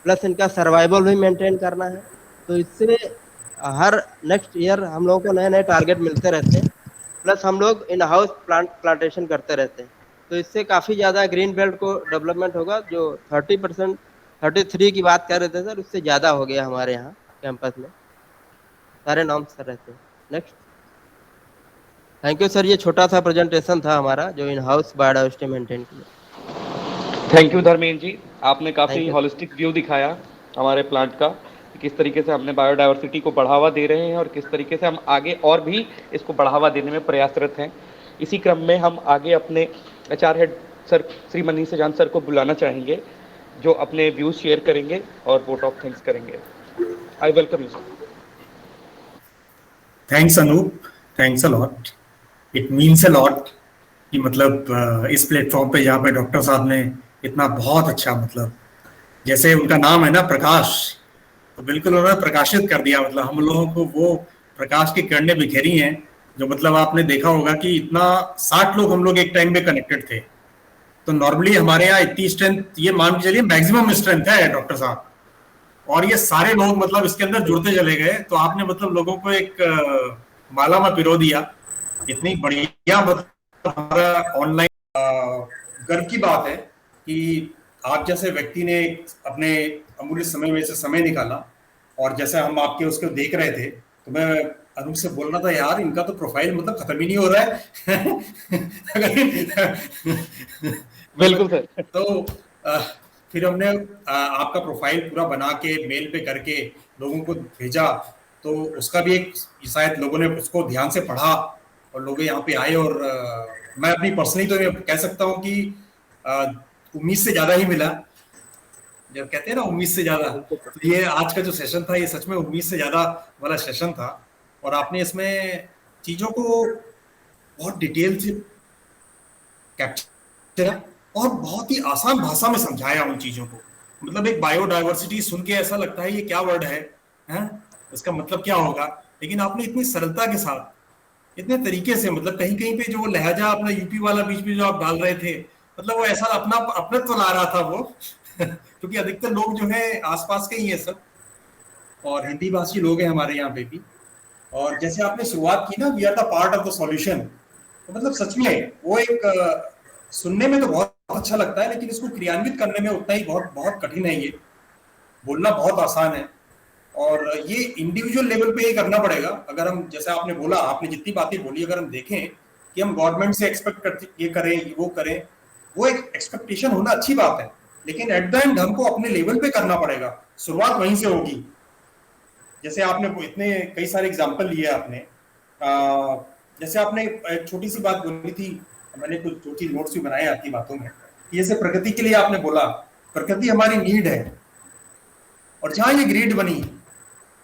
प्लस इनका सर्वाइवल भी मेंटेन करना है। तो इससे हर नेक्स्ट ईयर हम लोगों को नए नए टारगेट मिलते रहते हैं। प्लस हम लोग इन हाउस प्लांटेशन करते रहते हैं, तो इससे काफ़ी ज़्यादा ग्रीन बेल्ट को डेवलपमेंट होगा। जो 30%, 33 की बात कर रहे थे सर, उससे ज़्यादा हो गया हमारे यहाँ कैंपस में, सारे नॉर्म्स सर रहते हैं। नेक्स्ट, थैंक यू सर, ये छोटा सा प्रेजेंटेशन था हमारा जो इन हाउस बायोडाइवर्सिटी मेंटेन किया। थैंक यू धर्मेंद्र जी, आपने काफ़ी Thank you. हॉलिस्टिक व्यू दिखाया हमारे प्लांट का, किस तरीके से हमने बायोडाइवर्सिटी को बढ़ावा दे रहे हैं और किस तरीके से हम आगे और भी इसको बढ़ावा देने में प्रयासरत हैं। इसी क्रम में हम आगे अपने HR head sir Shri Manish सजान सर को बुलाना चाहेंगे, जो अपने व्यूज शेयर करेंगे और वोट ऑफ थैंक्स करेंगे। I welcome you sir. Thanks Anoop, thanks a lot, it means a lot कि मतलब इस प्लेटफॉर्म पे जहाँ पे डॉक्टर साहब ने इतना बहुत अच्छा मतलब जैसे उनका नाम है ना प्रकाश, तो बिल्कुल उन्होंने प्रकाशित कर दिया, मतलब हम लोगों को वो प्रकाश की किरणें बिखेरी हैं जो मतलब आपने देखा होगा कि इतना 60 लोग हम लोग एक टाइम पे कनेक्टेड थे। तो नॉर्मली हमारे यहाँ इतनी स्ट्रेंथ, ये मान के चलिए मैक्सिमम स्ट्रेंथ है डॉक्टर साहब, और ये सारे लोग मतलब इसके अंदर जुड़ते चले गए, तो आपने मतलब लोगों को एक माला में पिरो दिया, इतनी बढ़िया मतलब हमारा ऑनलाइन गर्व की बात है कि आप जैसे व्यक्ति ने अपने अमूल्य समय में से समय निकाला, और जैसे हम आपके उसको देख रहे थे तो मैं अनूप से बोल रहा था यार इनका तो प्रोफाइल मतलब खत्म ही नहीं हो रहा है बिल्कुल सर। तो फिर हमने आपका प्रोफाइल पूरा बना के मेल पे करके लोगों को भेजा, तो उसका भी एक शायद लोगों ने उसको ध्यान से पढ़ा और लोग यहाँ पे आए, और मैं अपनी पर्सनली तो ये कह सकता हूँ कि उम्मीद से ज्यादा ही मिला, जब कहते हैं ना उम्मीद से ज्यादा, तो ये आज का जो सेशन था ये सच में उम्मीद से ज्यादा वाला सेशन था, और आपने इसमें चीजों को बहुत डिटेल से कैप्चर और बहुत ही आसान भाषा में समझाया उन चीजों को। मतलब एक बायोडाइवर्सिटी सुन के ऐसा लगता है ये क्या वर्ड है, इसका मतलब क्या होगा, लेकिन आपने इतनी सरलता के साथ इतने तरीके से, मतलब कहीं कहीं पे जो लहजा अपना यूपी वाला बीच में जो आप डाल रहे थे, मतलब वो ऐसा अपना अपनत्व ला रहा था वो क्योंकि अधिकतर लोग जो है आसपास के ही है सब, और हिंदी भाषी लोग हैं हमारे यहाँ पे भी। और जैसे आपने शुरुआत की ना, we are the part of the solution, तो मतलब सच में वो एक सुनने में तो बहुत अच्छा लगता है, लेकिन इसको क्रियान्वित करने में उतना ही बहुत बहुत कठिन है। ये बोलना बहुत आसान है, और ये इंडिविजुअल लेवल पे ये करना पड़ेगा। अगर हम, जैसे आपने बोला, आपने जितनी बातें बोली, अगर हम देखें कि हम गवर्नमेंट से एक्सपेक्ट करते ये करें वो करें, वो एक एक्सपेक्टेशन होना अच्छी बात है, लेकिन एट द एंड हमको अपने लेवल पे करना पड़ेगा, शुरुआत वहीं से होगी। जैसे आपने इतने कई सारे एग्जाम्पल लिए आपने, जैसे आपने एक छोटी सी बात बोली थी, मैंने कुछ छोटी नोट्स भी बनाए आपकी बातों में, जैसे प्रकृति के लिए आपने बोला प्रकृति हमारी नीड है, और जहां ये ग्रीड बनी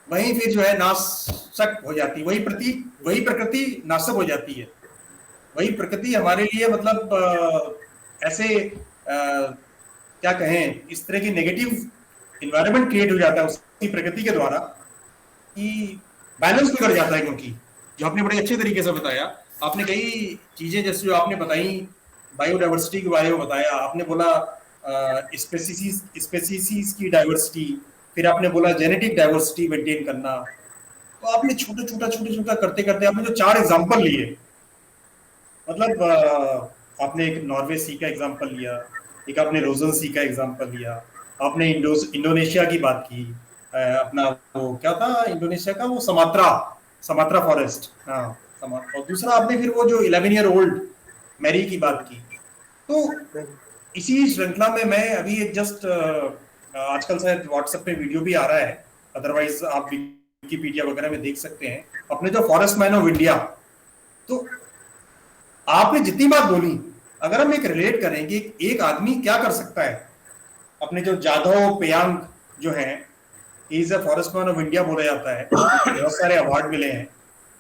वहीं फिर जो है नाशक हो जाती, वही प्रकृति नाशक हो जाती है, वही प्रकृति हमारे लिए मतलब ऐसे क्या कहें, इस तरह की नेगेटिव इन्वायरमेंट क्रिएट हो जाता है उसी प्रकृति के द्वारा कि बैलेंस बिगड़ जाता है। क्योंकि जो आपने बड़े अच्छे तरीके से बताया, आपने कई चीजें जैसे जो आपने बताई, बायोडाइवर्सिटी के बारे में बताया, आपने बोला स्पेसीज की डाइवर्सिटी, फिर आपने बोला जेनेटिक डाइवर्सिटी मेंटेन करना, तो आपने छोटा करते करते आपने जो 4 एग्जांपल लिए, मतलब आपने एक नॉर्वे सी का एग्जांपल लिया, एक आपने रोजन सी का एग्जांपल लिया, आपने इंडोनेशिया की बात की, अपना वो क्या था इंडोनेशिया का, वो समात्रा फॉरेस्ट, हाँ और दूसरा आपने फिर वो जो 11 ईयर ओल्ड मैरी की बात की। तो इसी श्रृंखला में मैं अभी एक जस्ट आजकल शायद व्हाट्सएप पे वीडियो भी आ रहा है, अदरवाइज आप विकिपीडिया वगैरह में देख सकते हैं, अपने जो फॉरेस्ट मैन ऑफ इंडिया। तो आपने जितनी बात बोली, अगर हम एक रिलेट करें कि एक आदमी क्या कर सकता है, अपने जो जाधव पेयांग जो है, is a forest man of India बोला जाता है, बहुत सारे अवार्ड मिले हैं।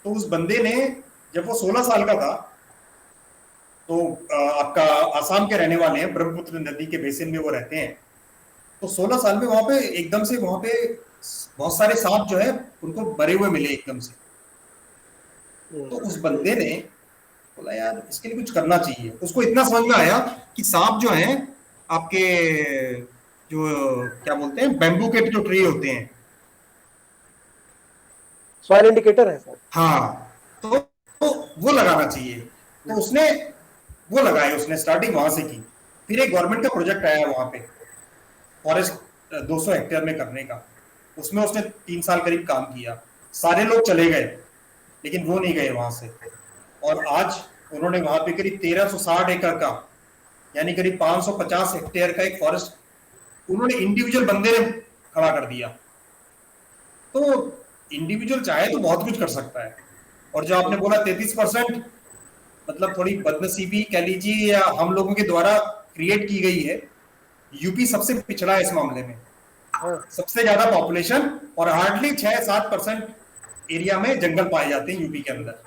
तो उस बंदे ने, जब वो 16 साल का था, तो आपका आसाम के रहने वाले हैं, ब्रह्मपुत्र नदी के बेसिन में वो रहते हैं, तो 16 साल में वहां पे एकदम से वहां पे बहुत सारे सांप जो है उनको मरे हुए मिले एकदम से। तो उस बंदे ने बोला यार इसके लिए कुछ करना चाहिए। उसको इतना समझ में आया कि सांप जो है आपके जो क्या बोलते हैं बैम्बू के जो ट्री होते हैं, सॉइल इंडिकेटर है सर, हाँ, तो वो लगाना चाहिए। तो उसने वो लगाए, उसने स्टार्टिंग वहां से की। फिर एक गवर्नमेंट का प्रोजेक्ट आया वहां पे फॉरेस्ट 200 हेक्टेयर में करने का, उसमें उसने 3 साल करीब काम किया। सारे लोग चले गए लेकिन वो नहीं गए वहां से, और आज उन्होंने वहां पे करीब 1360 एकड़ का, यानी करीब 550 हेक्टेयर का एक फॉरेस्ट उन्होंने इंडिविजुअल बंदे ने खड़ा कर दिया। तो इंडिविजुअल चाहे तो बहुत कुछ कर सकता है। और जो आपने बोला 33%, मतलब थोड़ी बदनसीबी कह लीजिए या हम लोगों के द्वारा क्रिएट की गई है। यूपी सबसे पिछड़ा है इस मामले में, सबसे ज्यादा पॉपुलेशन, और हार्डली 6-7% एरिया में जंगल पाए जाते हैं यूपी के अंदर।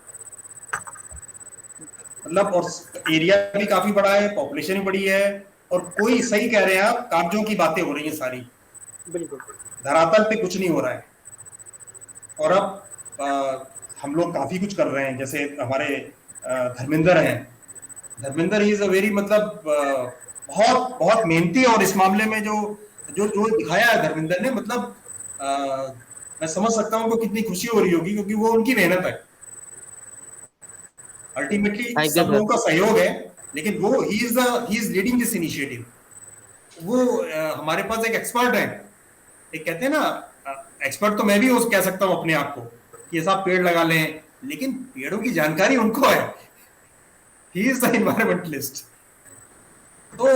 मतलब और एरिया भी काफी बड़ा है, पॉपुलेशन भी बड़ी है, और कोई सही कह रहे हैं आप, कागजों की बातें हो रही हैं सारी, बिल्कुल धरातल पे कुछ नहीं हो रहा है। और अब हम लोग काफी कुछ कर रहे हैं, जैसे हमारे धर्मेंद्र हैं, Dharmendra he is a very मतलब बहुत बहुत मेहनती, और इस मामले में जो जो जो दिखाया है धर्मेंद्र ने, मतलब मैं समझ सकता हूँ उनको कितनी खुशी हो रही होगी, क्योंकि वो उनकी मेहनत है। अल्टीमेटली थैंक यू सब सर। लोगों का सहयोग है, लेकिन वो he is leading this initiative. वो हमारे पास एक एक्सपर्ट है, एक कहते हैं ना, एक्सपर्ट तो मैं भी कह सकता हूँ अपने आप को कि ये सब पेड़ लगा लें, लेकिन पेड़ों की जानकारी उनको है। He is the environmentalist. तो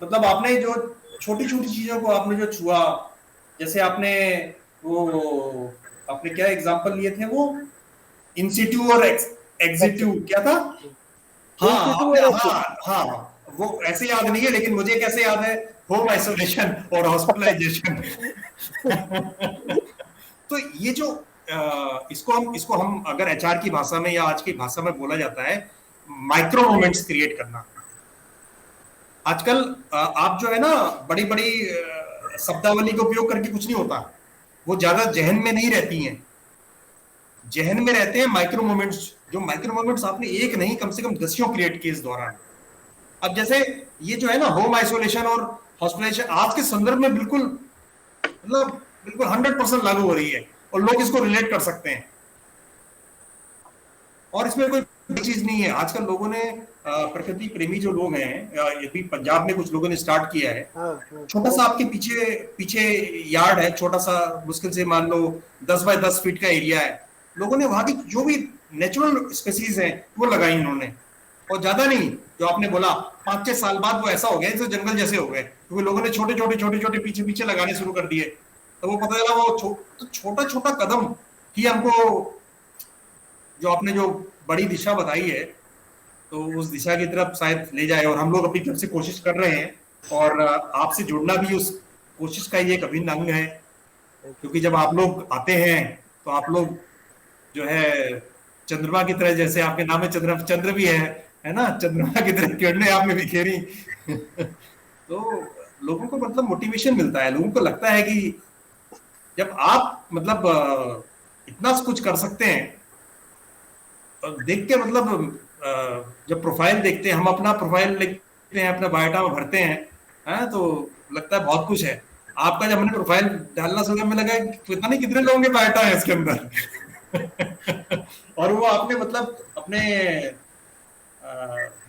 मतलब आपने जो छोटी छोटी चीजों को आपने जो छुआ, जैसे आपने वो आपने क्या एग्जांपल लिए थे, वो इंसिट्यू और एग्जिट्यू क्या था? हाँ इंस्टीट्यूट आपने, और हाँ हाँ, वो ऐसे याद नहीं है, लेकिन मुझे कैसे याद है, होम आइसोलेशन और हॉस्पिटलाइजेशन। तो ये जो इसको हम अगर एचआर की भाषा में या आज की भाषा में बोला जाता है, माइक्रो मोमेंट्स क्रिएट करना। आजकल आप जो है ना, बड़ी बड़ी शब्दावली का उपयोग करके कुछ नहीं होता, वो ज्यादा जहन में नहीं रहती हैं, जहन में रहते हैं माइक्रो मोमेंट्स। जो माइक्रो मोमेंट्स आपने एक नहीं, कम से कम दसियों क्रिएट किए इस दौरान। अब जैसे ये जो है ना, होम आइसोलेशन और हॉस्पिटलाइजेशन आज के संदर्भ में बिल्कुल मतलब बिल्कुल 100% लागू हो रही है, और लोग इसको रिलेट कर सकते हैं, और इसमें कोई बड़ी चीज नहीं है। आजकल लोगों ने प्रकृति प्रेमी जो लोग हैं, ये भी पंजाब में कुछ लोगों ने स्टार्ट किया है, छोटा सा आपके पीछे पीछे यार्ड है, छोटा सा, मुश्किल से मान लो 10 बाय 10 फीट का एरिया है, लोगों ने वहां की जो भी नेचुरल स्पेसीज हैं वो लगाई इन्होंने, और ज्यादा नहीं, जो आपने बोला 5-6 साल बाद वो ऐसा हो गया जैसे जंगल जैसे हो गए, क्योंकि लोगों ने छोटे छोटे पीछे पीछे लगाने शुरू कर दिए। तो वो पता चला वो छोटा छोटा कदम ही हमको, जो आपने जो बड़ी दिशा बताई है, तो उस दिशा की तरफ शायद ले जाए, और हम लोग अपनी तरफ से कोशिश कर रहे हैं, और आपसे जुड़ना भी उस कोशिश का ही एक अभिन्न अंग है। क्योंकि जब आप लोग आते हैं तो आप लोग जो है चंद्रमा की तरह, जैसे आपके नाम में चंद्र भी है ना, चंद्रमा की तरह किरणें आप में बिखेरी। तो लोगों को मतलब मोटिवेशन मिलता है, लोगों को लगता है कि जब आप मतलब इतना कुछ कर सकते हैं, और देख के मतलब जब प्रोफाइल देखते हैं, हम अपना प्रोफाइल लिखते हैं, अपना बायोडा में भरते हैं, तो लगता है बहुत कुछ है। आपका जब हमने प्रोफाइल डालना शुरू, में लगा पता नहीं कितने लोगों के बायोडा है इसके अंदर। और वो आपने मतलब अपने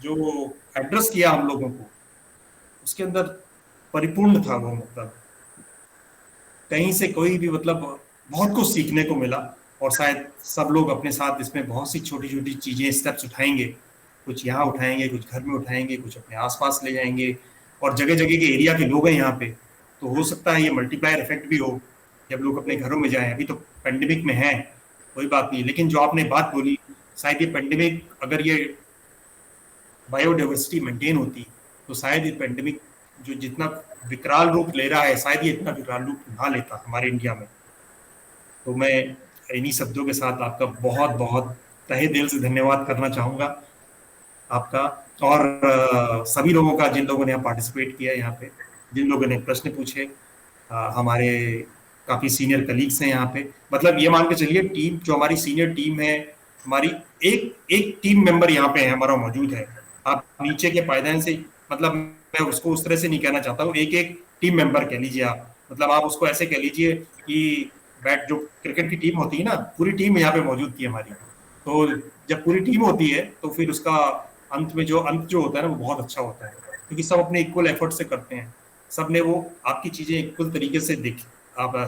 जो एड्रेस किया हम लोगों को, उसके अंदर परिपूर्ण था वो, मतलब कहीं से कोई भी मतलब बहुत कुछ सीखने को मिला, और शायद सब लोग अपने साथ इसमें बहुत सी छोटी छोटी चीजें, स्टेप्स उठाएंगे, कुछ यहाँ उठाएंगे, कुछ घर में उठाएंगे, कुछ अपने आसपास ले जाएंगे, और जगह जगह के एरिया के लोग हैं यहाँ पे, तो हो सकता है ये मल्टीप्लायर इफेक्ट भी हो जब लोग अपने घरों में जाएं। अभी तो पेंडेमिक में है, कोई बात नहीं, लेकिन जो आपने बात बोली, शायद ये पेंडेमिक, अगर ये बायोडाइवर्सिटी मेंटेन होती, तो शायद ये पेंडेमिक जो जितना विकराल रूप ले रहा है, शायद ये इतना विकराल रूप ना लेता हमारे इंडिया में। तो मैं इन्हीं शब्दों के साथ आपका बहुत बहुत तहे दिल से धन्यवाद करना चाहूँगा आपका, और सभी लोगों का, जिन लोगों ने यहाँ पार्टिसिपेट किया, यहाँ पे जिन लोगों ने प्रश्न पूछे, हमारे काफ़ी सीनियर कलीग्स हैं यहाँ पे, मतलब ये मान के चलिए टीम, जो हमारी सीनियर टीम है, हमारी एक टीम मेंबर यहाँ पे है, हमारा मौजूद है। आप नीचे के पायदान से, मतलब मैं उसको उस तरह से नहीं कहना चाहता हूँ, एक टीम मेंबर कह लीजिए आप, मतलब आप उसको ऐसे कह लीजिए कि बैट, जो क्रिकेट की टीम होती है ना, पूरी टीम यहाँ पे मौजूद थी हमारी। तो जब पूरी टीम होती है तो फिर उसका अंत जो होता है ना, वो बहुत अच्छा होता है, क्योंकि सब अपने इक्वल एफर्ट से करते हैं, सब ने वो आपकी चीजें इक्वल तरीके से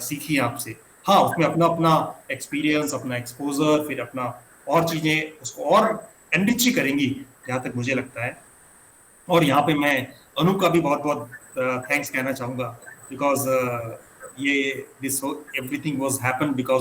सीखी आपसे। हाँ, उसमें अपना अपना एक्सपीरियंस, अपना एक्सपोजर, फिर अपना और चीजें उसको और एनरिच करेंगी, जहाँ तक मुझे लगता है। और यहाँ पे मैं अनु का भी बहुत बहुत थैंक्स कहना चाहूँगा, बिकॉज ये this everything was happen because